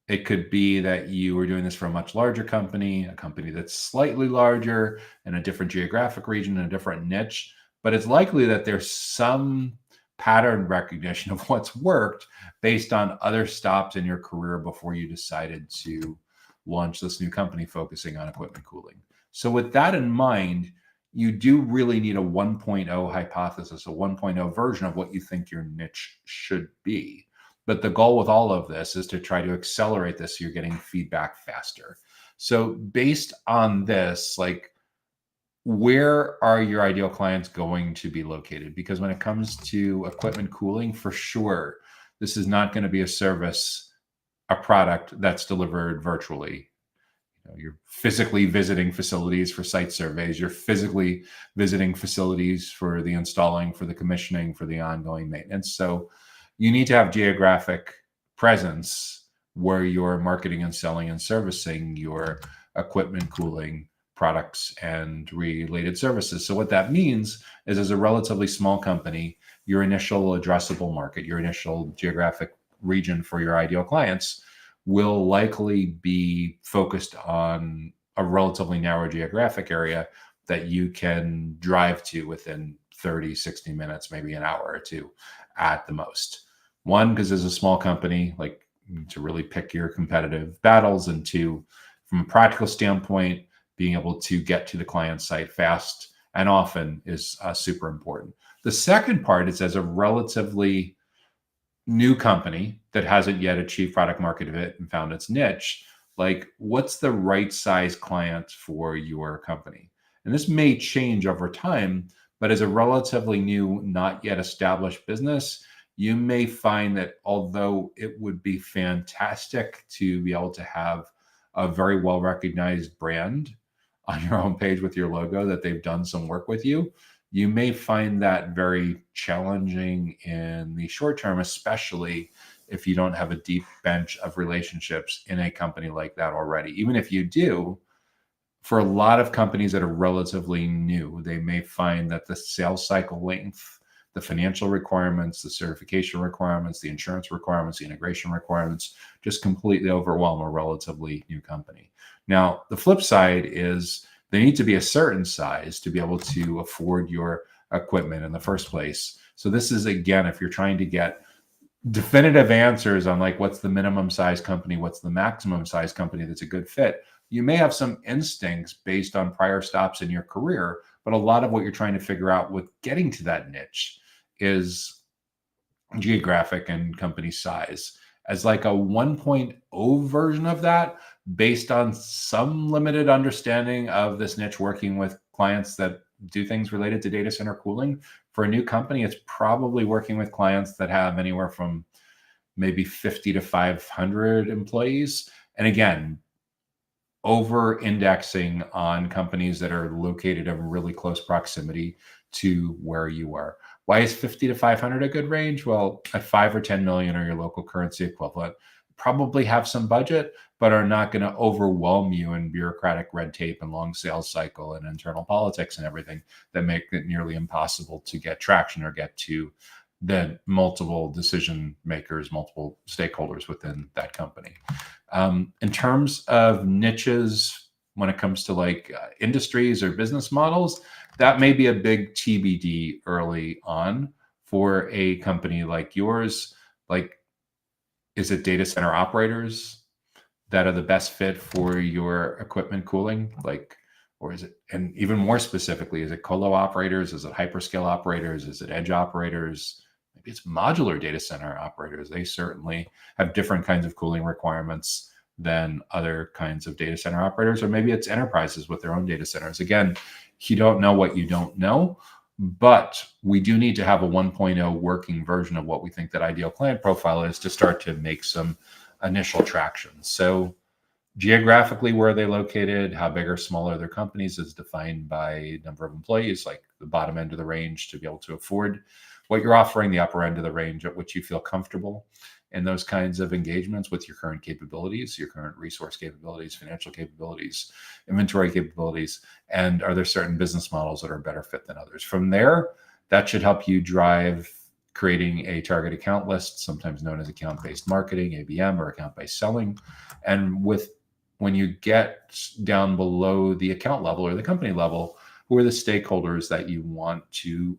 It could be that you were doing this for a much larger company, a company that's slightly larger in a different geographic region, in a different niche, but it's likely that there's some pattern recognition of what's worked based on other stops in your career before you decided to launch this new company focusing on equipment cooling. So with that in mind, you do really need a 1.0 hypothesis, a 1.0 version of what you think your niche should be. But the goal with all of this is to try to accelerate this so you're getting feedback faster. So based on this, like, where are your ideal clients going to be located? Because when it comes to equipment cooling, for sure, this is not going to be a service, a product that's delivered virtually. You're physically visiting facilities for site surveys. You're physically visiting facilities for the installing, for the commissioning, for the ongoing maintenance. So you need to have geographic presence where you're marketing and selling and servicing your equipment cooling products and related services. So what that means is, as a relatively small company, your initial addressable market, your initial geographic region for your ideal clients will likely be focused on a relatively narrow geographic area that you can drive to within 30, 60 minutes, maybe an hour or two at the most. One, because as a small company, like, to really pick your competitive battles, and two, from a practical standpoint, being able to get to the client site fast and often is super important. The second part is, as a relatively new company that hasn't yet achieved product market fit and found its niche, like, what's the right size client for your company? And this may change over time, but as a relatively new, not yet established business, you may find that although it would be fantastic to be able to have a very well recognized brand on your homepage with your logo, that they've done some work with you, you may find that very challenging in the short term, especially if you don't have a deep bench of relationships in a company like that already. Even if you do, for a lot of companies that are relatively new, they may find that the sales cycle length, the financial requirements, the certification requirements, the insurance requirements, the integration requirements just completely overwhelm a relatively new company. Now, the flip side is they need to be a certain size to be able to afford your equipment in the first place. So this is, again, if you're trying to get definitive answers on, like, what's the minimum size company, what's the maximum size company that's a good fit, you may have some instincts based on prior stops in your career, but a lot of what you're trying to figure out with getting to that niche is geographic and company size. As like a 1.0 version of that, based on some limited understanding of this niche, working with clients that do things related to data center cooling. For a new company, it's probably working with clients that have anywhere from maybe 50 to 500 employees. And again, over indexing on companies that are located in really close proximity to where you are. Why is 50 to 500 a good range? Well, at 5 or 10 million, or your local currency equivalent, probably have some budget, but are not going to overwhelm you in bureaucratic red tape and long sales cycle and internal politics and everything that make it nearly impossible to get traction or get to the multiple decision makers, multiple stakeholders within that company. In terms of niches, when it comes to like industries or business models, that may be a big TBD early on for a company like yours. Like, is it data center operators? that are the best fit for your equipment cooling? Like, or is it, and even more specifically, is it colo operators? Is it hyperscale operators? Is it edge operators? Maybe it's modular data center operators. They certainly have different kinds of cooling requirements than other kinds of data center operators, or maybe it's enterprises with their own data centers. Again, you don't know what you don't know, but we do need to have a 1.0 working version of what we think that ideal client profile is to start to make some initial traction. So geographically, where are they located? How big or small are their companies is defined by number of employees, like the bottom end of the range to be able to afford what you're offering, the upper end of the range at which you feel comfortable in those kinds of engagements with your current capabilities, your current resource capabilities, financial capabilities, inventory capabilities, and are there certain business models that are better fit than others? From there, that should help you drive creating a target account list, sometimes known as account-based marketing, ABM, or account-based selling. And when you get down below the account level or the company level, who are the stakeholders that you want to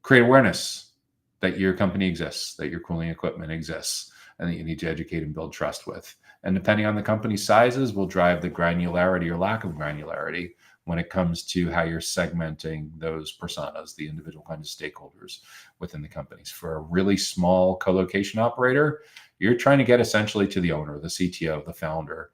create awareness that your company exists, that your cooling equipment exists, and that you need to educate and build trust with. And depending on the company sizes will drive the granularity or lack of granularity when it comes to how you're segmenting those personas, the individual kinds of stakeholders within the companies. For a really small co-location operator, you're trying to get essentially to the owner, the CTO, the founder.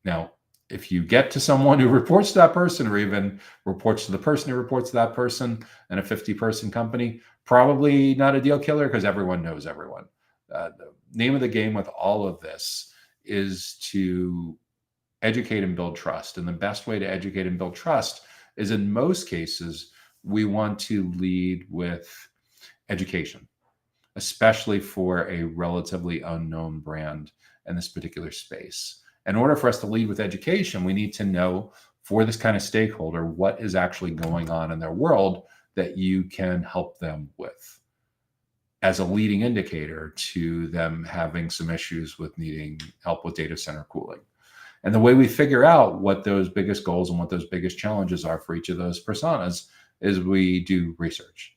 Now, if you get to someone who reports to that person, or even reports to the person who reports to that person in a 50-person company, probably not a deal killer because everyone knows everyone. The name of the game with all of this is to educate and build trust. And the best way to educate and build trust is, in most cases, we want to lead with education, especially for a relatively unknown brand in this particular space. In order for us to lead with education, we need to know for this kind of stakeholder what is actually going on in their world that you can help them with as a leading indicator to them having some issues with needing help with data center cooling. And the way we figure out what those biggest goals and what those biggest challenges are for each of those personas is we do research.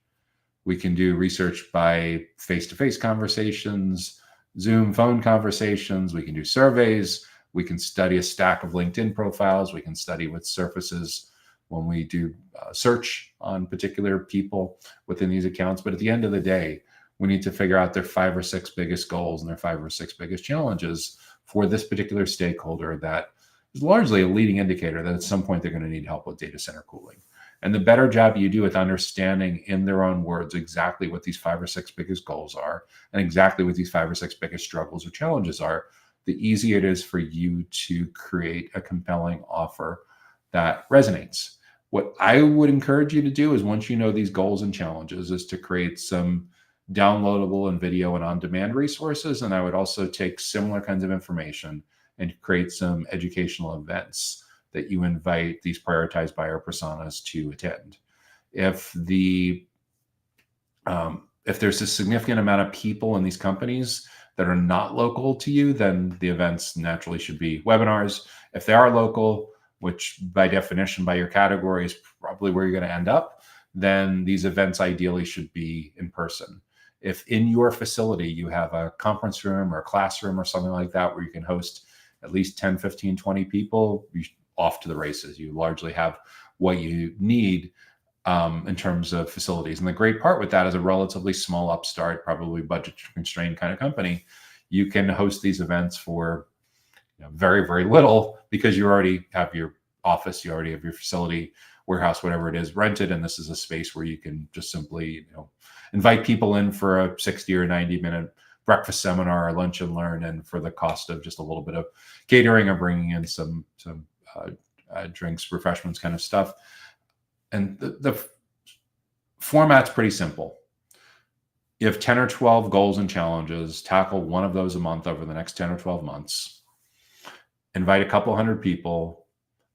We can do research by face-to-face conversations, Zoom phone conversations. We can do surveys. We can study a stack of LinkedIn profiles. We can study what surfaces when we do search on particular people within these accounts. But at the end of the day, we need to figure out their 5 or 6 biggest goals and their 5 or 6 biggest challenges for this particular stakeholder that is largely a leading indicator that at some point they're going to need help with data center cooling. And the better job you do with understanding in their own words exactly what these 5 or 6 biggest goals are and exactly what these 5 or 6 biggest struggles or challenges are, the easier it is for you to create a compelling offer that resonates. What I would encourage you to do is, once you know these goals and challenges, is to create some downloadable and video and on-demand resources. And I would also take similar kinds of information and create some educational events that you invite these prioritized buyer personas to attend. If there's a significant amount of people in these companies that are not local to you, then the events naturally should be webinars. If they are local, which by definition, by your category, is probably where you're going to end up, then these events ideally should be in person. If in your facility you have a conference room or a classroom or something like that where you can host at least 10, 15, 20 people, you're off to the races. You largely have what you need in terms of facilities. And the great part with that is a relatively small upstart, probably budget constrained kind of company. You can host these events for very, very little because you already have your office, you already have your facility, warehouse, whatever it is, rented. And this is a space where you can just simply invite people in for a 60 or 90-minute breakfast seminar or lunch and learn, and for the cost of just a little bit of catering or bringing in some drinks, refreshments kind of stuff. And the format's pretty simple. You have 10 or 12 goals and challenges, tackle one of those a month over the next 10 or 12 months, invite a couple hundred people,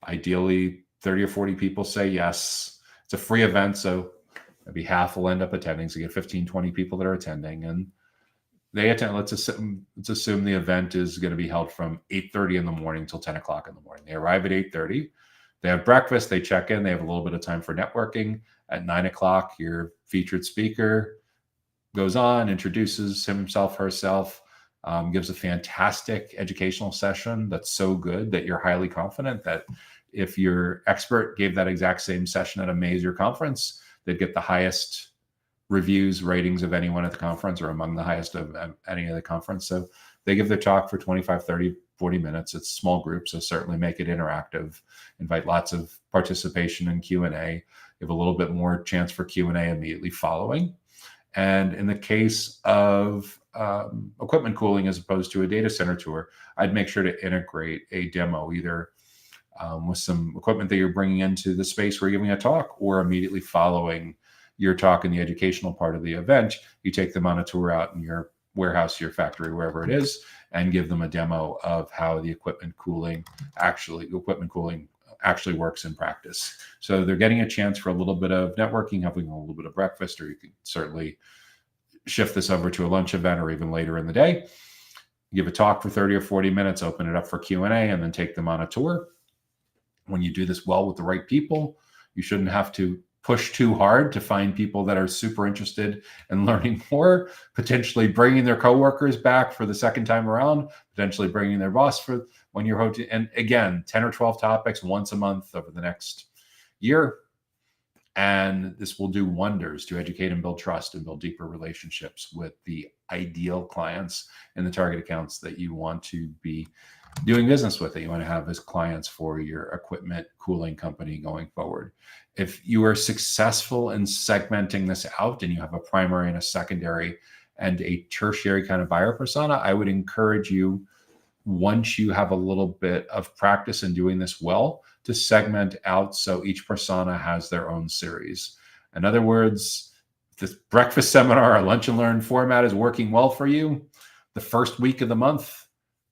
ideally 30 or 40 people say yes. It's a free event, so maybe half will end up attending. So you get 15, 20 people that are attending, and they attend. Let's assume the event is going to be held from 8:30 in the morning till 10 o'clock in the morning. They arrive at 8:30. They have breakfast. They check in. They have a little bit of time for networking. At 9 o'clock, your featured speaker goes on, introduces himself, herself, gives a fantastic educational session that's so good that you're highly confident that if your expert gave that exact same session at a major conference, they'd get the highest reviews, ratings of anyone at the conference, or among the highest of any of the conference. So they give their talk for 25, 30, 40 minutes. It's small groups, so certainly make it interactive, invite lots of participation in Q&A, give a little bit more chance for Q&A immediately following. And in the case of equipment cooling as opposed to a data center tour, I'd make sure to integrate a demo either with some equipment that you're bringing into the space where you're giving a talk, or immediately following your talk in the educational part of the event, you take them on a tour out in your warehouse, your factory, wherever it is, and give them a demo of how the equipment cooling actually works in practice. So they're getting a chance for a little bit of networking, having a little bit of breakfast, or you could certainly shift this over to a lunch event or even later in the day. Give a talk for 30 or 40 minutes, open it up for Q&A, and then take them on a tour. When you do this well with the right people, you shouldn't have to push too hard to find people that are super interested in learning more, potentially bringing their coworkers back for the second time around, potentially bringing their boss for when you're hosting. And again, 10 or 12 topics once a month over the next year. And this will do wonders to educate and build trust and build deeper relationships with the ideal clients and the target accounts that you want to be doing business with, that you want to have as clients for your equipment cooling company going forward. If you are successful in segmenting this out and you have a primary and a secondary and a tertiary kind of buyer persona, I would encourage you, once you have a little bit of practice in doing this well, to segment out so each persona has their own series. In other words, this breakfast seminar or lunch and learn format is working well for you. The first week of the month,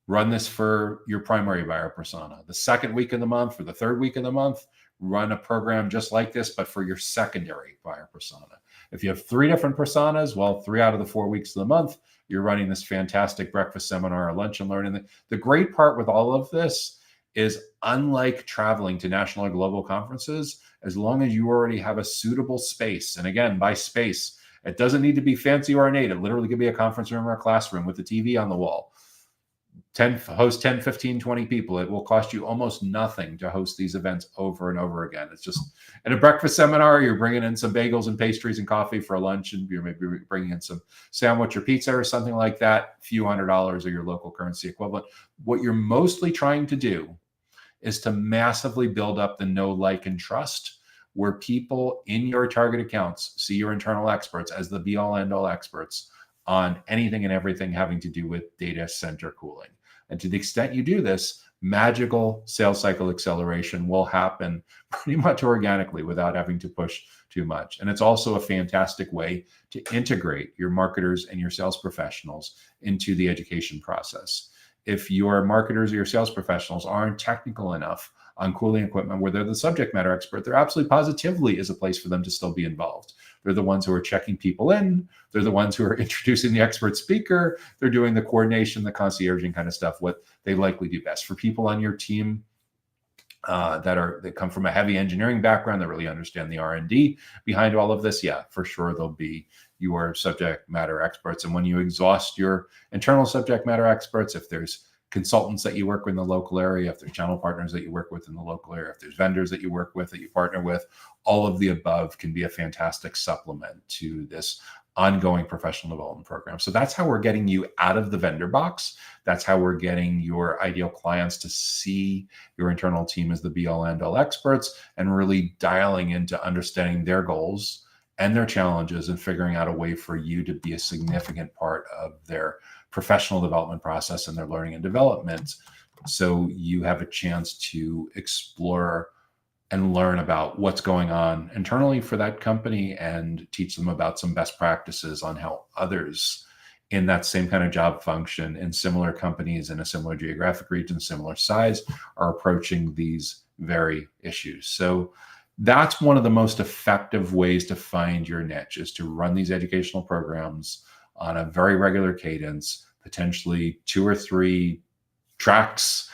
run this for your primary buyer persona. The second week of the month or the third week of the month, run a program just like this, but for your secondary buyer persona. If you have 3 different personas, well, 3 out of the 4 weeks of the month, you're running this fantastic breakfast seminar or lunch and learn. And the great part with all of this is, unlike traveling to national or global conferences, as long as you already have a suitable space, and again, by space, it doesn't need to be fancy or ornate. It literally could be a conference room or a classroom with a TV on the wall. Host 10, 15, 20 people. It will cost you almost nothing to host these events over and over again. It's just, in a breakfast seminar, you're bringing in some bagels and pastries and coffee for a lunch, and you're maybe bringing in some sandwich or pizza or something like that, a few $100s or your local currency equivalent. What you're mostly trying to do is to massively build up the know, like, and trust, where people in your target accounts see your internal experts as the be-all, end-all experts on anything and everything having to do with data center cooling. And to the extent you do this, magical sales cycle acceleration will happen pretty much organically without having to push too much. And it's also a fantastic way to integrate your marketers and your sales professionals into the education process. If your marketers or your sales professionals aren't technical enough on cooling equipment where they're the subject matter expert, there absolutely positively is a place for them to still be involved. They're the ones who are checking people in. They're the ones who are introducing the expert speaker. They're doing the coordination, the concierging kind of stuff, what they likely do best. For people on your team that come from a heavy engineering background, that really understand the R&D behind all of this, yeah, for sure they'll be your subject matter experts. And when you exhaust your internal subject matter experts, if there's consultants that you work with in the local area, if there's channel partners that you work with in the local area, if there's vendors that you work with, that you partner with, all of the above can be a fantastic supplement to this ongoing professional development program. So that's how we're getting you out of the vendor box. That's how we're getting your ideal clients to see your internal team as the be-all, end-all experts, and really dialing into understanding their goals and their challenges and figuring out a way for you to be a significant part of their professional development process and their learning and development. So you have a chance to explore and learn about what's going on internally for that company and teach them about some best practices on how others in that same kind of job function in similar companies in a similar geographic region, similar size, are approaching these very issues. So that's one of the most effective ways to find your niche, is to run these educational programs on a very regular cadence, potentially 2 or 3 tracks,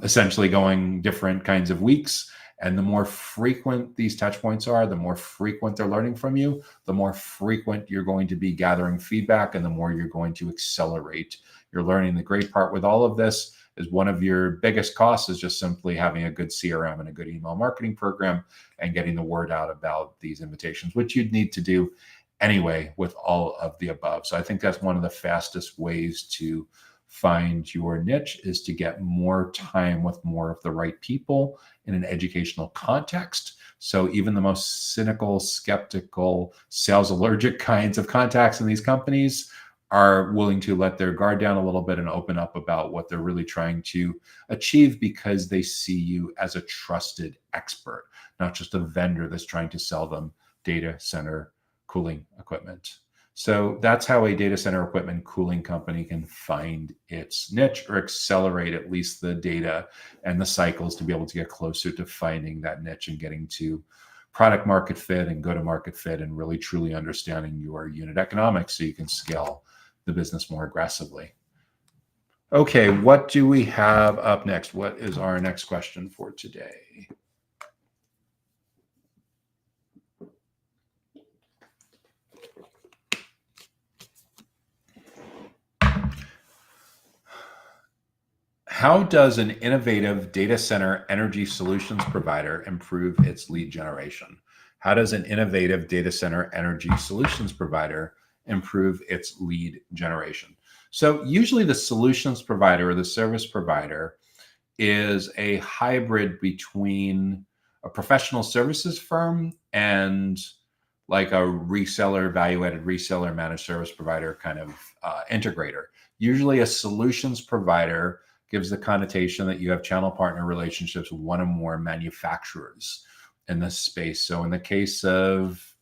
essentially going different kinds of weeks, And the more frequent these touch points are, the more frequent they're learning from you, the more frequent you're going to be gathering feedback, and the more you're going to accelerate your learning. The great part with all of this is one of your biggest costs is just simply having a good CRM and a good email marketing program and getting the word out about these invitations, which you'd need to do anyway with all of the above. So I think that's one of the fastest ways to find your niche, is to get more time with more of the right people in an educational context. So even the most cynical, skeptical, sales allergic kinds of contacts in these companies are willing to let their guard down a little bit and open up about what they're really trying to achieve, because they see you as a trusted expert, not just a vendor that's trying to sell them data center cooling equipment. So that's how a data center equipment cooling company can find its niche, or accelerate at least the data and the cycles to be able to get closer to finding that niche and getting to product market fit and go to market fit, and really truly understanding your unit economics so you can scale the business more aggressively. Okay, what do we have up next? What is our next question for today? How does an innovative data center energy solutions provider improve its lead generation? How does an innovative data center energy solutions provider improve its lead generation? So usually the solutions provider or the service provider is a hybrid between a professional services firm and like a reseller, value-added reseller, managed service provider kind of integrator. Usually a solutions provider gives the connotation that you have channel partner relationships with one or more manufacturers in this space. So in the case of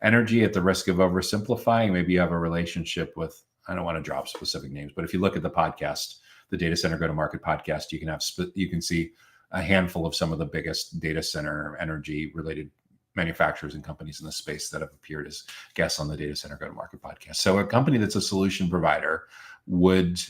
energy, at the risk of oversimplifying, maybe you have a relationship with, I don't want to drop specific names, but if you look at the podcast, the Data Center Go-to-Market podcast, you can see a handful of some of the biggest data center energy related manufacturers and companies in the space that have appeared as guests on the Data Center Go-to-Market podcast. So a company that's a solution provider would,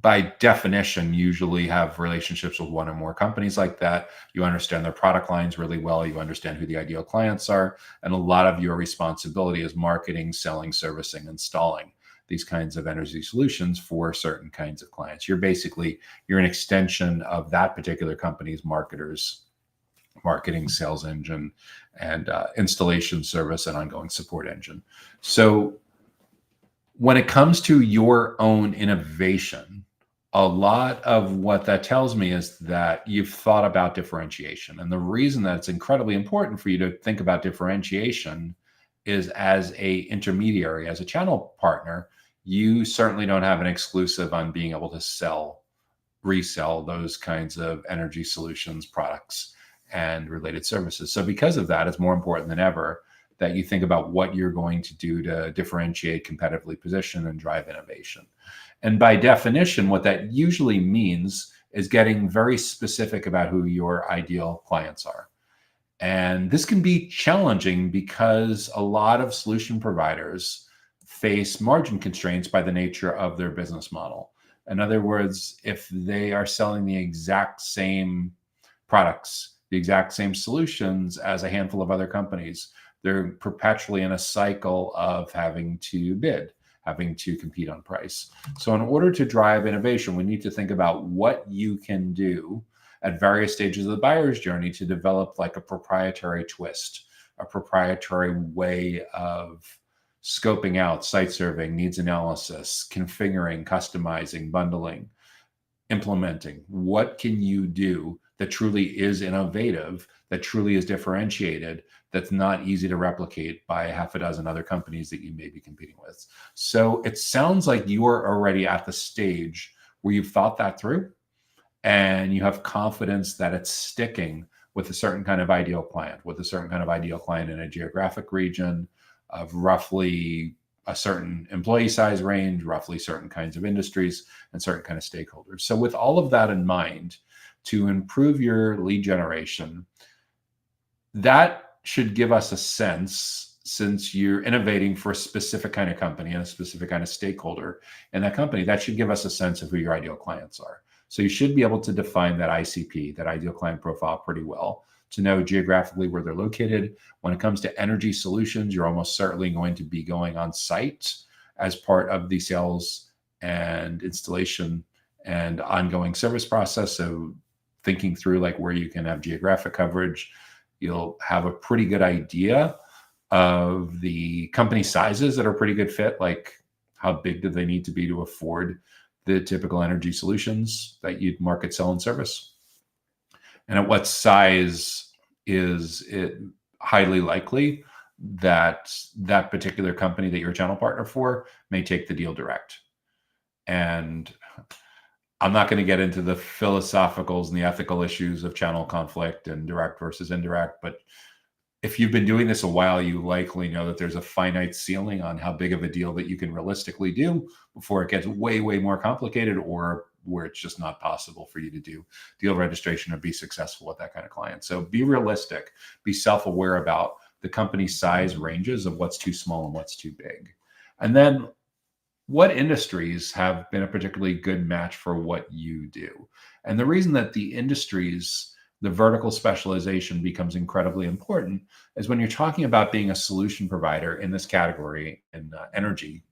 by definition, usually have relationships with one or more companies like that. You understand their product lines really well. You understand who the ideal clients are. And a lot of your responsibility is marketing, selling, servicing, installing these kinds of energy solutions for certain kinds of clients. You're an extension of that particular company's marketing, sales engine, and installation service and ongoing support engine. So when it comes to your own innovation, a lot of what that tells me is that you've thought about differentiation. And the reason that it's incredibly important for you to think about differentiation is, as a intermediary, as a channel partner, you certainly don't have an exclusive on being able to resell those kinds of energy solutions, products, and related services. So because of that, it's more important than ever that you think about what you're going to do to differentiate, competitively position, and drive innovation. And by definition, what that usually means is getting very specific about who your ideal clients are. And this can be challenging because a lot of solution providers face margin constraints by the nature of their business model. In other words, if they are selling the exact same products, the exact same solutions as a handful of other companies, they're perpetually in a cycle of having to bid, having to compete on price. So in order to drive innovation, we need to think about what you can do at various stages of the buyer's journey to develop like a proprietary twist, a proprietary way of scoping out, site surveying, needs analysis, configuring, customizing, bundling, implementing. What can you do that truly is innovative, that truly is differentiated, that's not easy to replicate by a half a dozen other companies that you may be competing with? So it sounds like you are already at the stage where you've thought that through and you have confidence that it's sticking with a certain kind of ideal client, in a geographic region of roughly a certain employee size range, roughly certain kinds of industries, and certain kind of stakeholders. So with all of that in mind, to improve your lead generation, that should give us a sense, since you're innovating for a specific kind of company and a specific kind of stakeholder in that company, that should give us a sense of who your ideal clients are. So you should be able to define that ICP, that ideal client profile, pretty well to know geographically where they're located. When it comes to energy solutions, you're almost certainly going to be going on site as part of the sales and installation and ongoing service process. So thinking through like where you can have geographic coverage, you'll have a pretty good idea of the company sizes that are a pretty good fit, like how big do they need to be to afford the typical energy solutions that you'd market, sell, and service. And at what size is it highly likely that that particular company that you're a channel partner for may take the deal direct. And I'm not going to get into the philosophicals and the ethical issues of channel conflict and direct versus indirect, but if you've been doing this a while, you likely know that there's a finite ceiling on how big of a deal that you can realistically do before it gets way, way more complicated, or where it's just not possible for you to do deal registration or be successful with that kind of client. So be realistic, be self-aware about the company size ranges of what's too small and what's too big. And then what industries have been a particularly good match for what you do? And the reason that the industries, the vertical specialization becomes incredibly important is when you're talking about being a solution provider in this category in energy,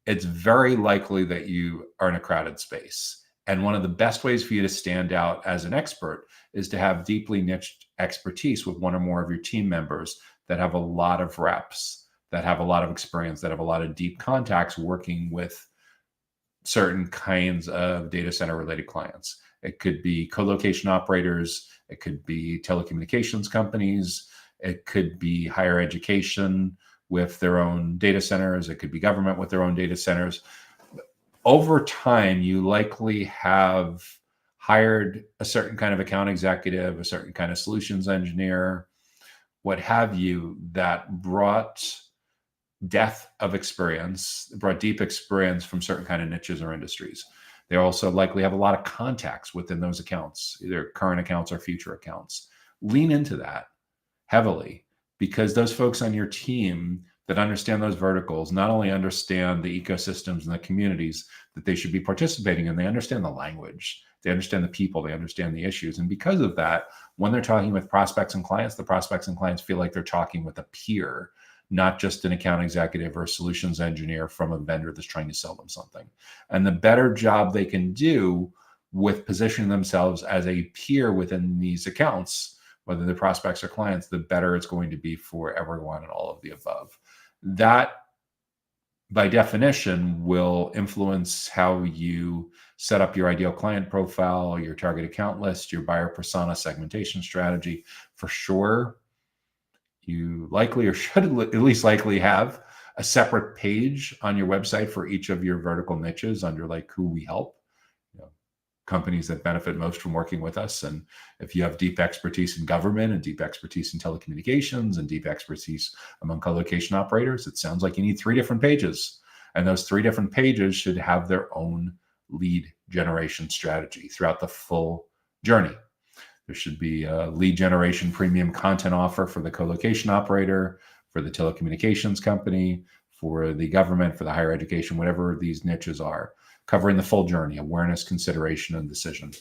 it's very likely that you are in a crowded space. And one of the best ways for you to stand out as an expert is to have deeply niched expertise with one or more of your team members that have a lot of reps, that have a lot of experience, that have a lot of deep contacts working with certain kinds of data center related clients. It could be co-location operators, it could be telecommunications companies, it could be higher education with their own data centers, it could be government with their own data centers. Over time, you likely have hired a certain kind of account executive, a certain kind of solutions engineer, what have you, that brought depth of experience, brought deep experience from certain kind of niches or industries. They also likely have a lot of contacts within those accounts, either current accounts or future accounts. Lean into that heavily, because those folks on your team that understand those verticals not only understand the ecosystems and the communities that they should be participating in, they understand the language, they understand the people, they understand the issues. And because of that, when they're talking with prospects and clients, the prospects and clients feel like they're talking with a peer, not just an account executive or a solutions engineer from a vendor that's trying to sell them something. And the better job they can do with positioning themselves as a peer within these accounts, whether they're prospects or clients, the better it's going to be for everyone and all of the above. That, by definition, will influence how you set up your ideal client profile, your target account list, your buyer persona segmentation strategy. For sure, you likely or should at least likely have a separate page on your website for each of your vertical niches under like who we help, companies that benefit most from working with us. And if you have deep expertise in government and deep expertise in telecommunications and deep expertise among co-location operators, it sounds like you need 3 different pages. And those 3 different pages should have their own lead generation strategy throughout the full journey. There should be a lead generation premium content offer for the co-location operator, for the telecommunications company, for the government, for the higher education, whatever these niches are, covering the full journey: awareness, consideration, and decision.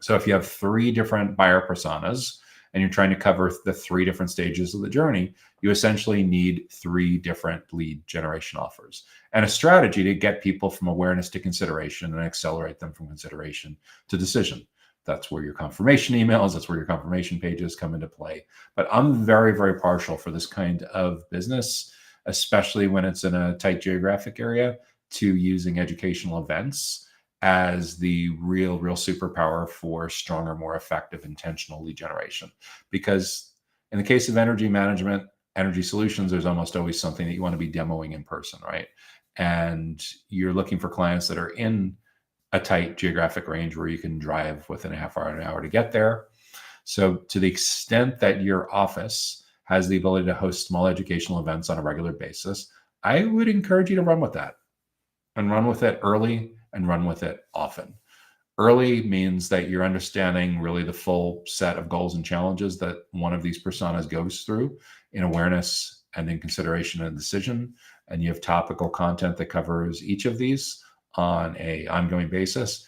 So if you have 3 different buyer personas and you're trying to cover the 3 different stages of the journey, you essentially need 3 different lead generation offers and a strategy to get people from awareness to consideration and accelerate them from consideration to decision. That's where your confirmation emails, that's where your confirmation pages come into play. But I'm very, very partial for this kind of business, especially when it's in a tight geographic area, to using educational events as the real superpower for stronger, more effective, intentional lead generation. Because in the case of energy management, energy solutions, there's almost always something that you want to be demoing in person, right? And you're looking for clients that are in a tight geographic range where you can drive within a half hour, an hour to get there. So to the extent that your office has the ability to host small educational events on a regular basis, I would encourage you to run with that, and run with it early and run with it often. Early means that you're understanding really the full set of goals and challenges that one of these personas goes through in awareness and in consideration and decision. And you have topical content that covers each of these on an ongoing basis.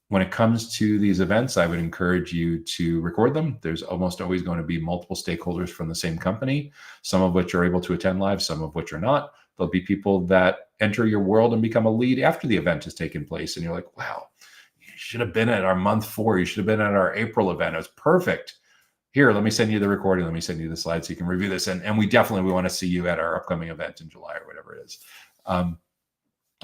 when it comes to these events, I would encourage you to record them. There's almost always going to be multiple stakeholders from the same company, some of which are able to attend live, some of which are not. There'll be people that enter your world and become a lead after the event has taken place. And you're like, wow, you should have been at our month 4. You should have been at our April event. It was perfect. Here, let me send you the recording. Let me send you the slides so you can review this. And we want to see you at our upcoming event in July or whatever it is.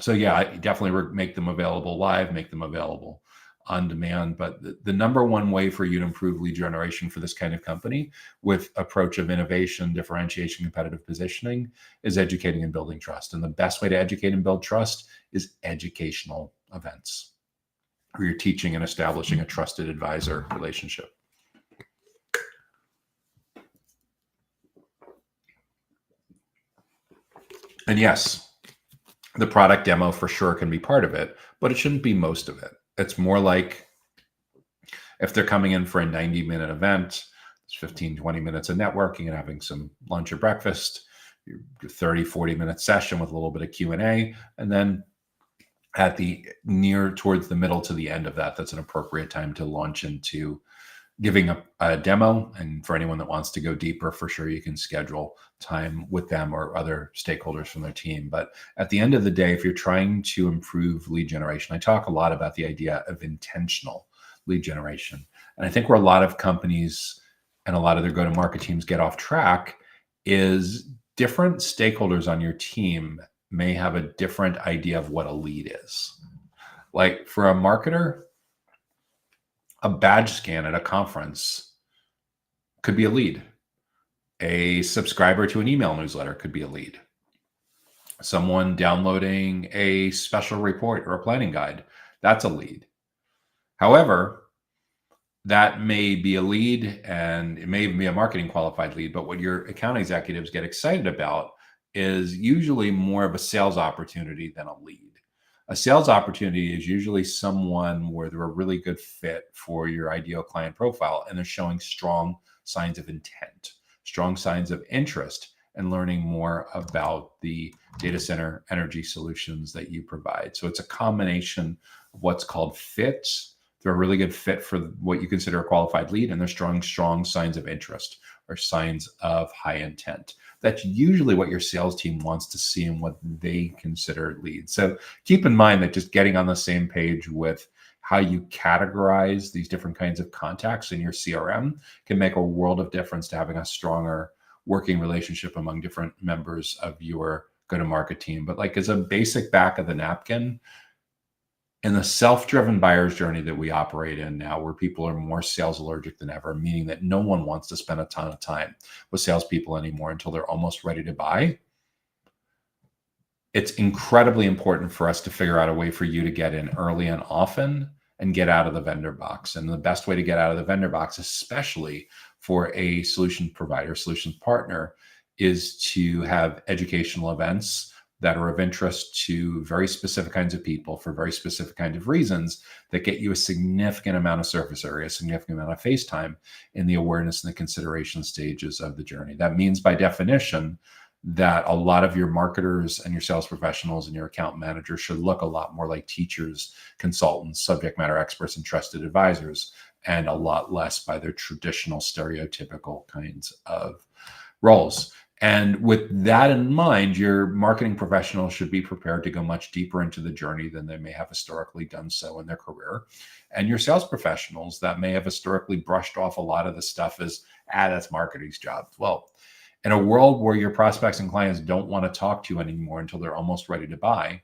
So yeah, I definitely make them available live, make them available on demand. But the number one way for you to improve lead generation for this kind of company with approach of innovation, differentiation, competitive positioning is educating and building trust. And the best way to educate and build trust is educational events where you're teaching and establishing a trusted advisor relationship. And yes, the product demo for sure can be part of it, but it shouldn't be most of it. It's more like if they're coming in for a 90-minute event, it's 15, 20 minutes of networking and having some lunch or breakfast, your 30, 40-minute session with a little bit of Q&A. And then at the towards the middle to the end of that, that's an appropriate time to launch into giving a demo. And for anyone that wants to go deeper, for sure, you can schedule time with them or other stakeholders from their team. But at the end of the day, if you're trying to improve lead generation, I talk a lot about the idea of intentional lead generation. And I think where a lot of companies and a lot of their go-to-market teams get off track is different stakeholders on your team may have a different idea of what a lead is. Like for a marketer, a badge scan at a conference could be a lead. A subscriber to an email newsletter could be a lead. Someone downloading a special report or a planning guide, that's a lead. However, that may be a lead and it may even be a marketing qualified lead, but what your account executives get excited about is usually more of a sales opportunity than a lead. A sales opportunity is usually someone where they're a really good fit for your ideal client profile and they're showing strong signs of intent, strong signs of interest, and learning more about the data center energy solutions that you provide. So it's a combination of what's called fits. They're a really good fit for what you consider a qualified lead, and they're strong signs of interest or signs of high intent. That's usually what your sales team wants to see and what they consider leads. So keep in mind that just getting on the same page with how you categorize these different kinds of contacts in your CRM can make a world of difference to having a stronger working relationship among different members of your go-to-market team. But like as a basic back of the napkin, in the self-driven buyer's journey that we operate in now, where people are more sales allergic than ever, meaning that no one wants to spend a ton of time with salespeople anymore until they're almost ready to buy, it's incredibly important for us to figure out a way for you to get in early and often and get out of the vendor box. And the best way to get out of the vendor box, especially for a solution provider, solutions partner, is to have educational events that are of interest to very specific kinds of people for very specific kinds of reasons that get you a significant amount of surface area, a significant amount of face time in the awareness and the consideration stages of the journey. That means by definition that a lot of your marketers and your sales professionals and your account managers should look a lot more like teachers, consultants, subject matter experts, and trusted advisors, and a lot less by their traditional stereotypical kinds of roles. And with that in mind, your marketing professionals should be prepared to go much deeper into the journey than they may have historically done so in their career. And your sales professionals that may have historically brushed off a lot of the stuff as, that's marketing's job. Well, in a world where your prospects and clients don't want to talk to you anymore until they're almost ready to buy,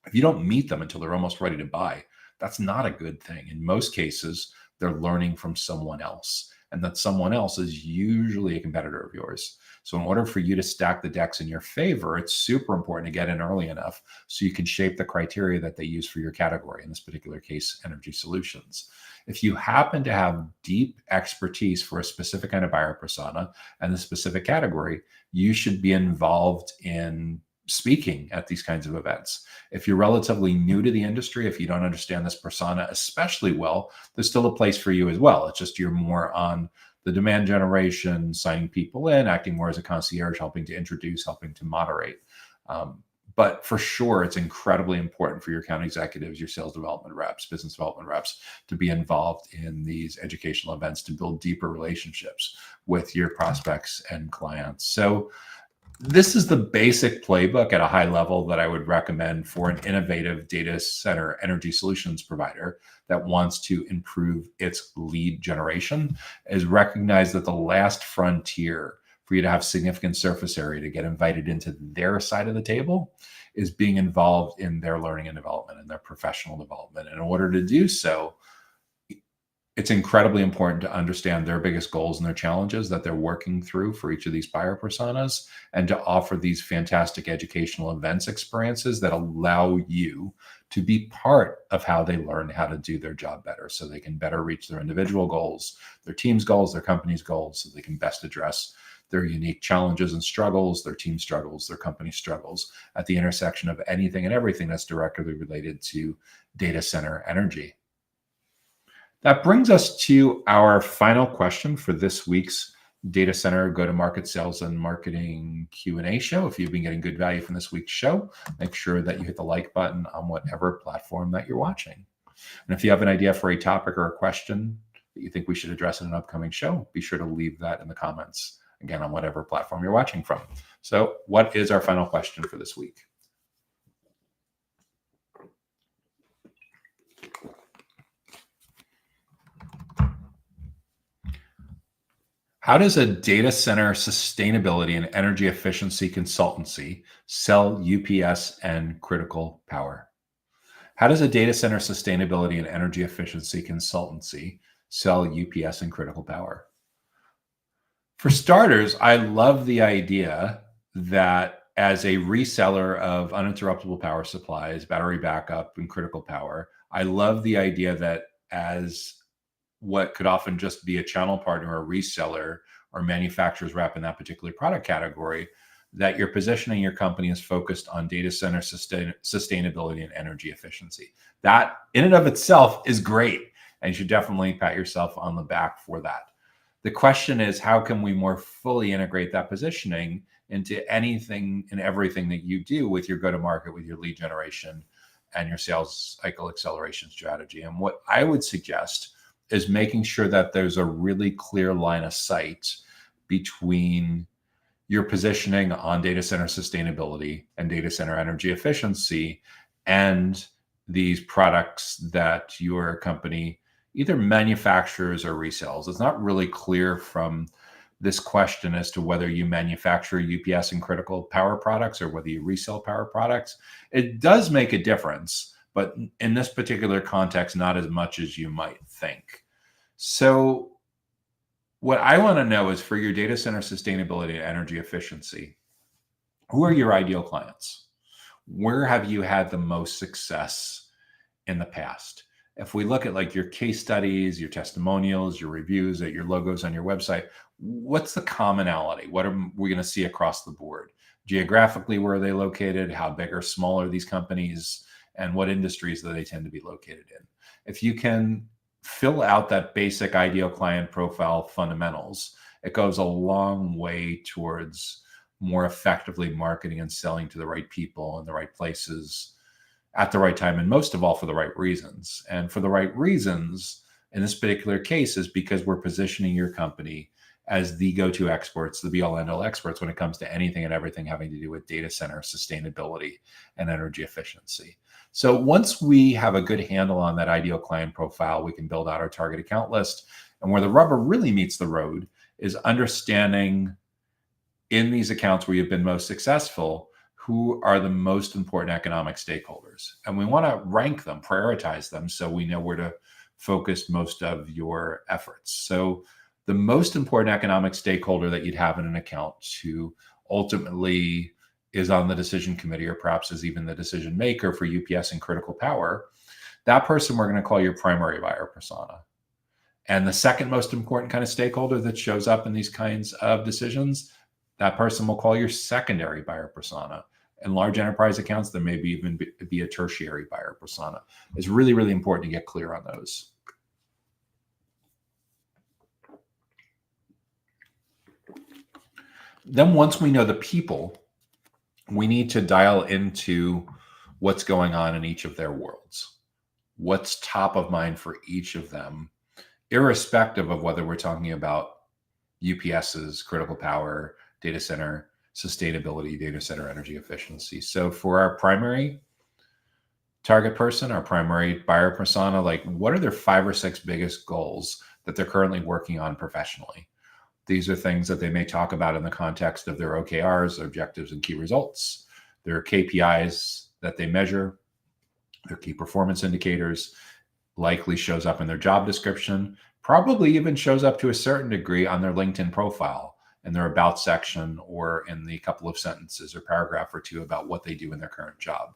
if you don't meet them until they're almost ready to buy, that's not a good thing. In most cases, they're learning from someone else, and that someone else is usually a competitor of yours. So in order for you to stack the decks in your favor, it's super important to get in early enough so you can shape the criteria that they use for your category, in this particular case, energy solutions. If you happen to have deep expertise for a specific kind of buyer persona and the specific category, you should be involved in speaking at these kinds of events. If you're relatively new to the industry, if you don't understand this persona especially well, there's still a place for you as well. It's just you're more on the demand generation, signing people in, acting more as a concierge, helping to introduce, helping to moderate. But for sure, it's incredibly important for your account executives, your sales development reps, business development reps to be involved in these educational events to build deeper relationships with your prospects and clients. So this is the basic playbook at a high level that I would recommend for an innovative data center energy solutions provider that wants to improve its lead generation, is recognize that the last frontier for you to have significant surface area to get invited into their side of the table is being involved in their learning and development and their professional development. And in order to do so, it's incredibly important to understand their biggest goals and their challenges that they're working through for each of these buyer personas, and to offer these fantastic educational events experiences that allow you to be part of how they learn how to do their job better, so they can better reach their individual goals, their team's goals, their company's goals, so they can best address their unique challenges and struggles, their team struggles, their company struggles at the intersection of anything and everything that's directly related to data center energy. That brings us to our final question for this week's Data Center Go-to-Market Sales and Marketing Q&A show. If you've been getting good value from this week's show, make sure that you hit the like button on whatever platform that you're watching. And if you have an idea for a topic or a question that you think we should address in an upcoming show, be sure to leave that in the comments, again, on whatever platform you're watching from. So what is our final question for this week? How does a data center sustainability and energy efficiency consultancy sell UPS and critical power? How does a data center sustainability and energy efficiency consultancy sell UPS and critical power? For starters, I love the idea that as a reseller of uninterruptible power supplies, battery backup, and critical power, I love the idea that as what could often just be a channel partner or reseller or manufacturer's rep in that particular product category, that you're positioning your company as focused on data center sustainability and energy efficiency. That in and of itself is great, and you should definitely pat yourself on the back for that. The question is, how can we more fully integrate that positioning into anything and everything that you do with your go-to-market, with your lead generation and your sales cycle acceleration strategy? And what I would suggest is making sure that there's a really clear line of sight between your positioning on data center sustainability and data center energy efficiency and these products that your company either manufactures or resells. It's not really clear from this question as to whether you manufacture UPS and critical power products or whether you resell power products. It does make a difference, but in this particular context, not as much as you might think. So what I want to know is, for your data center sustainability and energy efficiency, who are your ideal clients? Where have you had the most success in the past? If we look at like your case studies, your testimonials, your reviews, at your logos on your website, what's the commonality? What are we going to see across the board? Geographically, where are they located? How big or small are these companies? And what industries do they tend to be located in? If you can fill out that basic ideal client profile fundamentals, it goes a long way towards more effectively marketing and selling to the right people in the right places at the right time, and most of all, for the right reasons. And for the right reasons, in this particular case, is because we're positioning your company as the go-to experts, the be-all end-all experts when it comes to anything and everything having to do with data center sustainability and energy efficiency. So once we have a good handle on that ideal client profile, we can build out our target account list. And where the rubber really meets the road is understanding, in these accounts where you've been most successful, who are the most important economic stakeholders. And we want to rank them, prioritize them, so we know where to focus most of your efforts. So the most important economic stakeholder that you'd have in an account, who ultimately is on the decision committee or perhaps is even the decision maker for UPS and critical power, that person we're going to call your primary buyer persona. And the second most important kind of stakeholder that shows up in these kinds of decisions, that person we'll call your secondary buyer persona. In large enterprise accounts, there may be even be a tertiary buyer persona. It's really, really important to get clear on those. Then once we know the people we need to dial into what's going on in each of their worlds, what's top of mind for each of them, irrespective of whether we're talking about UPSs, critical power, data center sustainability, data center energy efficiency. So for our primary target person, our primary buyer persona, like what are their 5 or 6 biggest goals that they're currently working on professionally? These are things that they may talk about in the context of their OKRs, their objectives and key results, their KPIs that they measure, their key performance indicators, likely shows up in their job description, probably even shows up to a certain degree on their LinkedIn profile, in their about section, or in the couple of sentences or paragraph or two about what they do in their current job.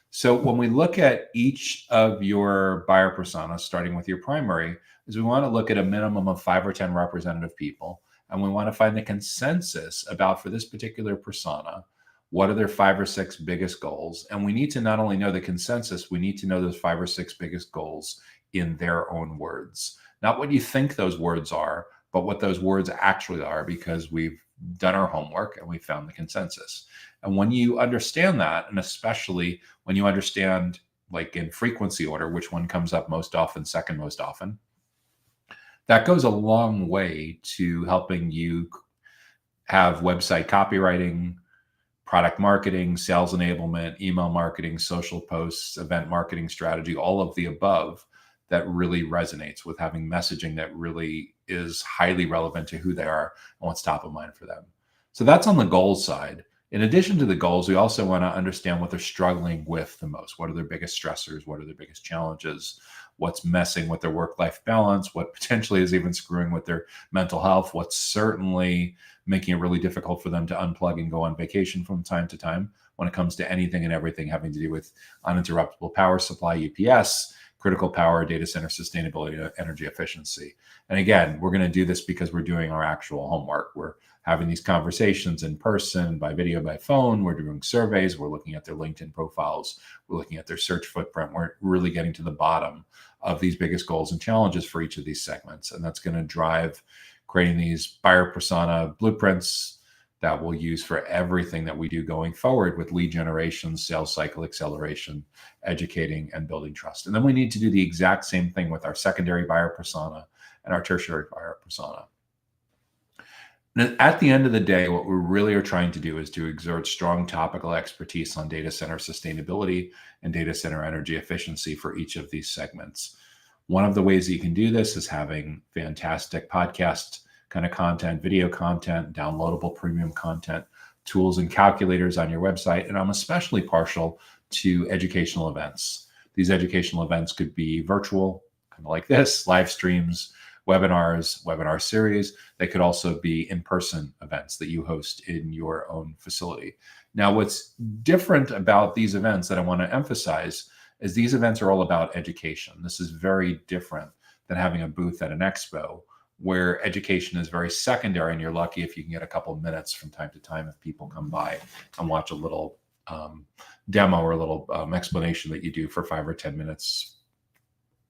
So when we look at each of your buyer personas, starting with your primary, is we want to look at a minimum of 5 or 10 representative people, and we want to find the consensus about, for this particular persona, what are their 5 or 6 biggest goals. And we need to not only know the consensus, we need to know those 5 or 6 biggest goals in their own words. Not what you think those words are, but what those words actually are, because we've done our homework and we found the consensus. And when you understand that, and especially when you understand, like in frequency order, which one comes up most often, second most often, that goes a long way to helping you have website copywriting, product marketing, sales enablement, email marketing, social posts, event marketing strategy, all of the above, that really resonates with having messaging that really is highly relevant to who they are and what's top of mind for them. So that's on the goals side. In addition to the goals, we also want to understand what they're struggling with the most. What are their biggest stressors? What are their biggest challenges? What's messing with their work-life balance? What potentially is even screwing with their mental health? What's certainly making it really difficult for them to unplug and go on vacation from time to time when it comes to anything and everything having to do with uninterruptible power supply, UPS, critical power, data center sustainability, energy efficiency. And again, we're going to do this because we're doing our actual homework. We're having these conversations in person, by video, by phone. We're doing surveys. We're looking at their LinkedIn profiles. We're looking at their search footprint. We're really getting to the bottom of these biggest goals and challenges for each of these segments. And that's going to drive creating these buyer persona blueprints that we'll use for everything that we do going forward with lead generation, sales cycle acceleration, educating, and building trust. And then we need to do the exact same thing with our secondary buyer persona and our tertiary buyer persona. And at the end of the day, what we really are trying to do is to exert strong topical expertise on data center sustainability and data center energy efficiency for each of these segments. One of the ways that you can do this is having fantastic podcast kind of content, video content, downloadable premium content, tools and calculators on your website. And I'm especially partial to educational events. These educational events could be virtual, kind of like this, live streams, webinars, webinar series. They could also be in-person events that you host in your own facility. Now, what's different about these events that I want to emphasize is these events are all about education. This is very different than having a booth at an expo, where education is very secondary, and you're lucky if you can get a couple of minutes from time to time if people come by and watch a little demo or a little explanation that you do for 5 or 10 minutes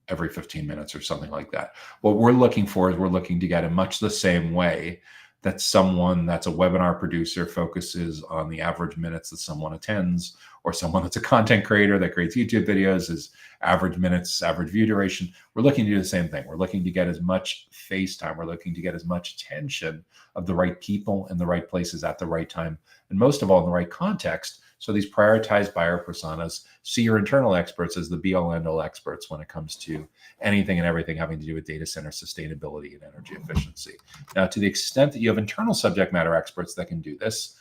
every 15 minutes or something like that. What we're looking for is we're looking to get in much the same way that someone that's a webinar producer focuses on the average minutes that someone attends, or someone that's a content creator that creates YouTube videos is average minutes, average view duration. We're looking to do the same thing. We're looking to get as much face time. We're looking to get as much attention of the right people in the right places at the right time, and most of all in the right context. So these prioritized buyer personas see your internal experts as the be-all end-all experts when it comes to anything and everything having to do with data center sustainability and energy efficiency. Now, to the extent that you have internal subject matter experts that can do this,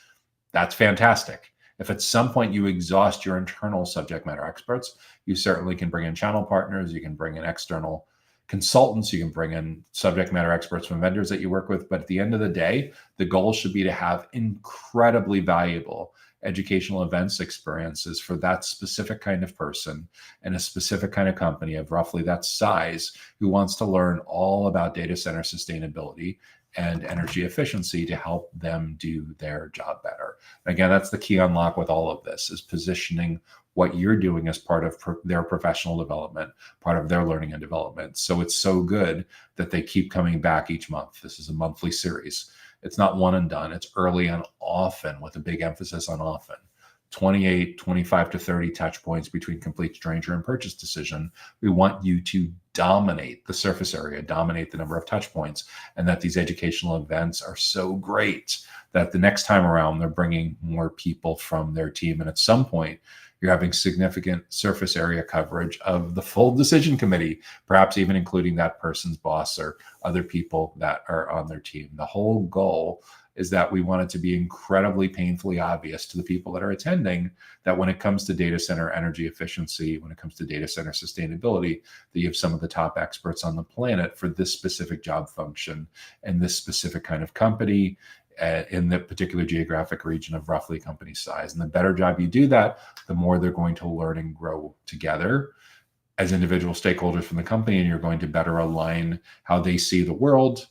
that's fantastic. If at some point you exhaust your internal subject matter experts, you certainly can bring in channel partners, you can bring in external consultants, you can bring in subject matter experts from vendors that you work with. But at the end of the day, the goal should be to have incredibly valuable educational events experiences for that specific kind of person and a specific kind of company of roughly that size who wants to learn all about data center sustainability and energy efficiency to help them do their job better. And again, that's the key unlock with all of this, is positioning what you're doing as part of their professional development, part of their learning and development. So it's so good that they keep coming back each month. This is a monthly series. It's not one and done. It's early and often, with a big emphasis on often. 28, 25 to 30 touch points between complete stranger and purchase decision. We want you to dominate the surface area, dominate the number of touch points, and that these educational events are so great that the next time around they're bringing more people from their team. And at some point, you're having significant surface area coverage of the full decision committee, perhaps even including that person's boss or other people that are on their team. The whole goal is that we want it to be incredibly painfully obvious to the people that are attending that when it comes to data center energy efficiency, when it comes to data center sustainability, that you have some of the top experts on the planet for this specific job function and this specific kind of company in the particular geographic region of roughly company size. And the better job you do that, the more they're going to learn and grow together as individual stakeholders from the company, and you're going to better align how they see the world,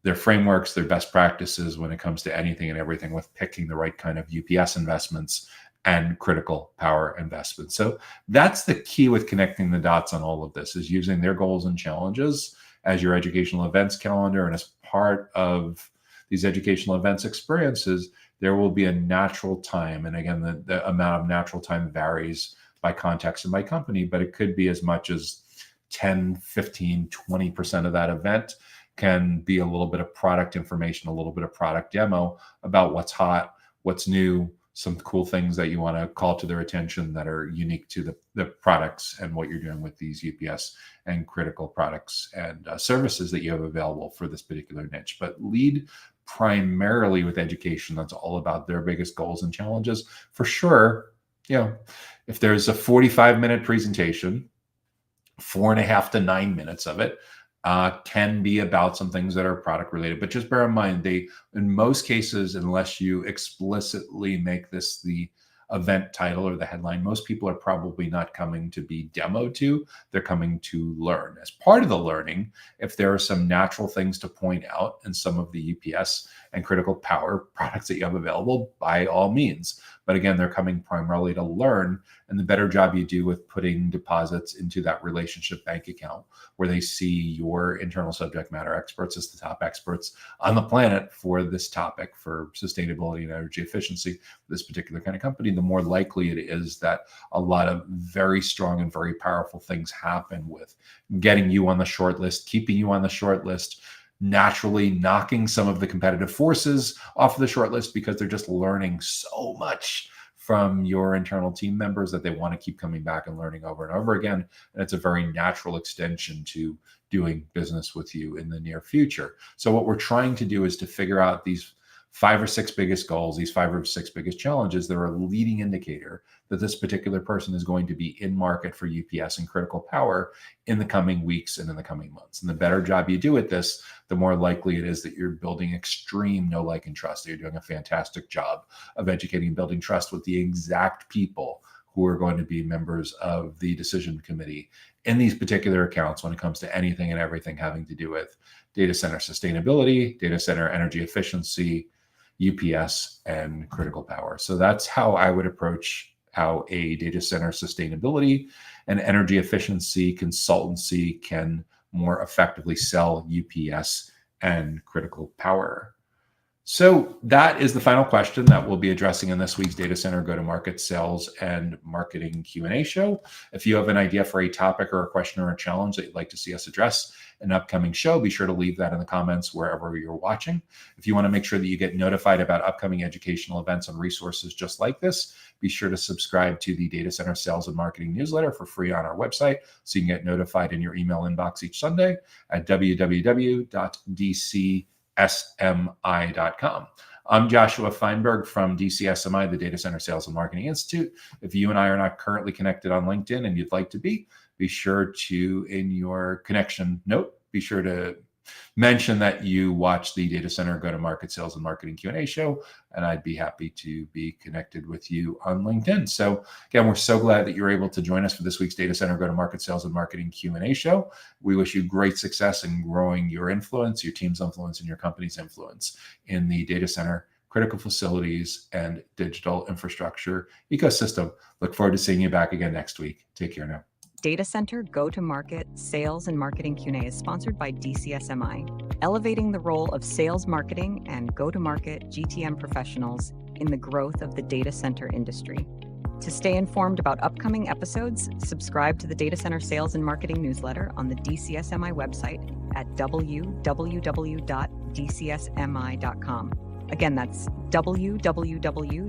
their frameworks, their best practices when it comes to anything and everything with picking the right kind of UPS investments and critical power investments. So that's the key with connecting the dots on all of this, is using their goals and challenges as your educational events calendar. And as part of these educational events experiences, there will be a natural time. And again, the amount of natural time varies by context and by company, but it could be as much as 10, 15, 20% of that event can be a little bit of product information, a little bit of product demo about what's hot, what's new, some cool things that you want to call to their attention that are unique to the products and what you're doing with these UPS and critical products and services that you have available for this particular niche. But lead primarily with education. That's all about their biggest goals and challenges. For sure, if there's a 45-minute presentation, 4.5 to 9 minutes of it can be about some things that are product related. But just bear in mind, in most cases, unless you explicitly make this the event title or the headline, most people are probably not coming to be demoed to. They're coming to learn. As part of the learning, if there are some natural things to point out in some of the UPS and critical power products that you have available, by all means. But again, they're coming primarily to learn. And the better job you do with putting deposits into that relationship bank account where they see your internal subject matter experts as the top experts on the planet for this topic, for sustainability and energy efficiency, for this particular kind of company, the more likely it is that a lot of very strong and very powerful things happen with getting you on the short list, keeping you on the short list, naturally knocking some of the competitive forces off of the short list because they're just learning so much from your internal team members that they want to keep coming back and learning over and over again. And it's a very natural extension to doing business with you in the near future. So what we're trying to do is to figure out these 5 or 6 biggest goals, these 5 or 6 biggest challenges that are a leading indicator that this particular person is going to be in market for UPS and critical power in the coming weeks and in the coming months. And the better job you do at this, the more likely it is that you're building extreme know, like, and trust. You're doing a fantastic job of educating and building trust with the exact people who are going to be members of the decision committee in these particular accounts when it comes to anything and everything having to do with data center sustainability, data center energy efficiency, UPS, and critical power. So that's how I would approach how a data center sustainability and energy efficiency consultancy can more effectively sell UPS and critical power. So that is the final question that we'll be addressing in this week's Data Center Go-to-Market Sales and Marketing Q&A show. If you have an idea for a topic or a question or a challenge that you'd like to see us address in an upcoming show, be sure to leave that in the comments wherever you're watching. If you want to make sure that you get notified about upcoming educational events and resources just like this, be sure to subscribe to the Data Center Sales and Marketing newsletter for free on our website so you can get notified in your email inbox each Sunday at www.dcsmi.com. I'm Joshua Feinberg from DCSMI, the Data Center Sales and Marketing Institute. If you and I are not currently connected on LinkedIn and you'd like to be sure to, in your connection note, be sure to mention that you watch the Data Center Go-to-Market Sales and Marketing Q&A show, and I'd be happy to be connected with you on LinkedIn. So again, we're so glad that you're able to join us for this week's Data Center Go-to-Market Sales and Marketing Q&A show. We wish you great success in growing your influence, your team's influence, and your company's influence in the data center, critical facilities, and digital infrastructure ecosystem. Look forward to seeing you back again next week. Take care now. Data Center Go-to-Market Sales and Marketing Q&A is sponsored by DCSMI, elevating the role of sales marketing and go-to-market GTM professionals in the growth of the data center industry. To stay informed about upcoming episodes, subscribe to the Data Center Sales and Marketing newsletter on the DCSMI website at www.dcsmi.com. Again, that's www.dcsmi.com.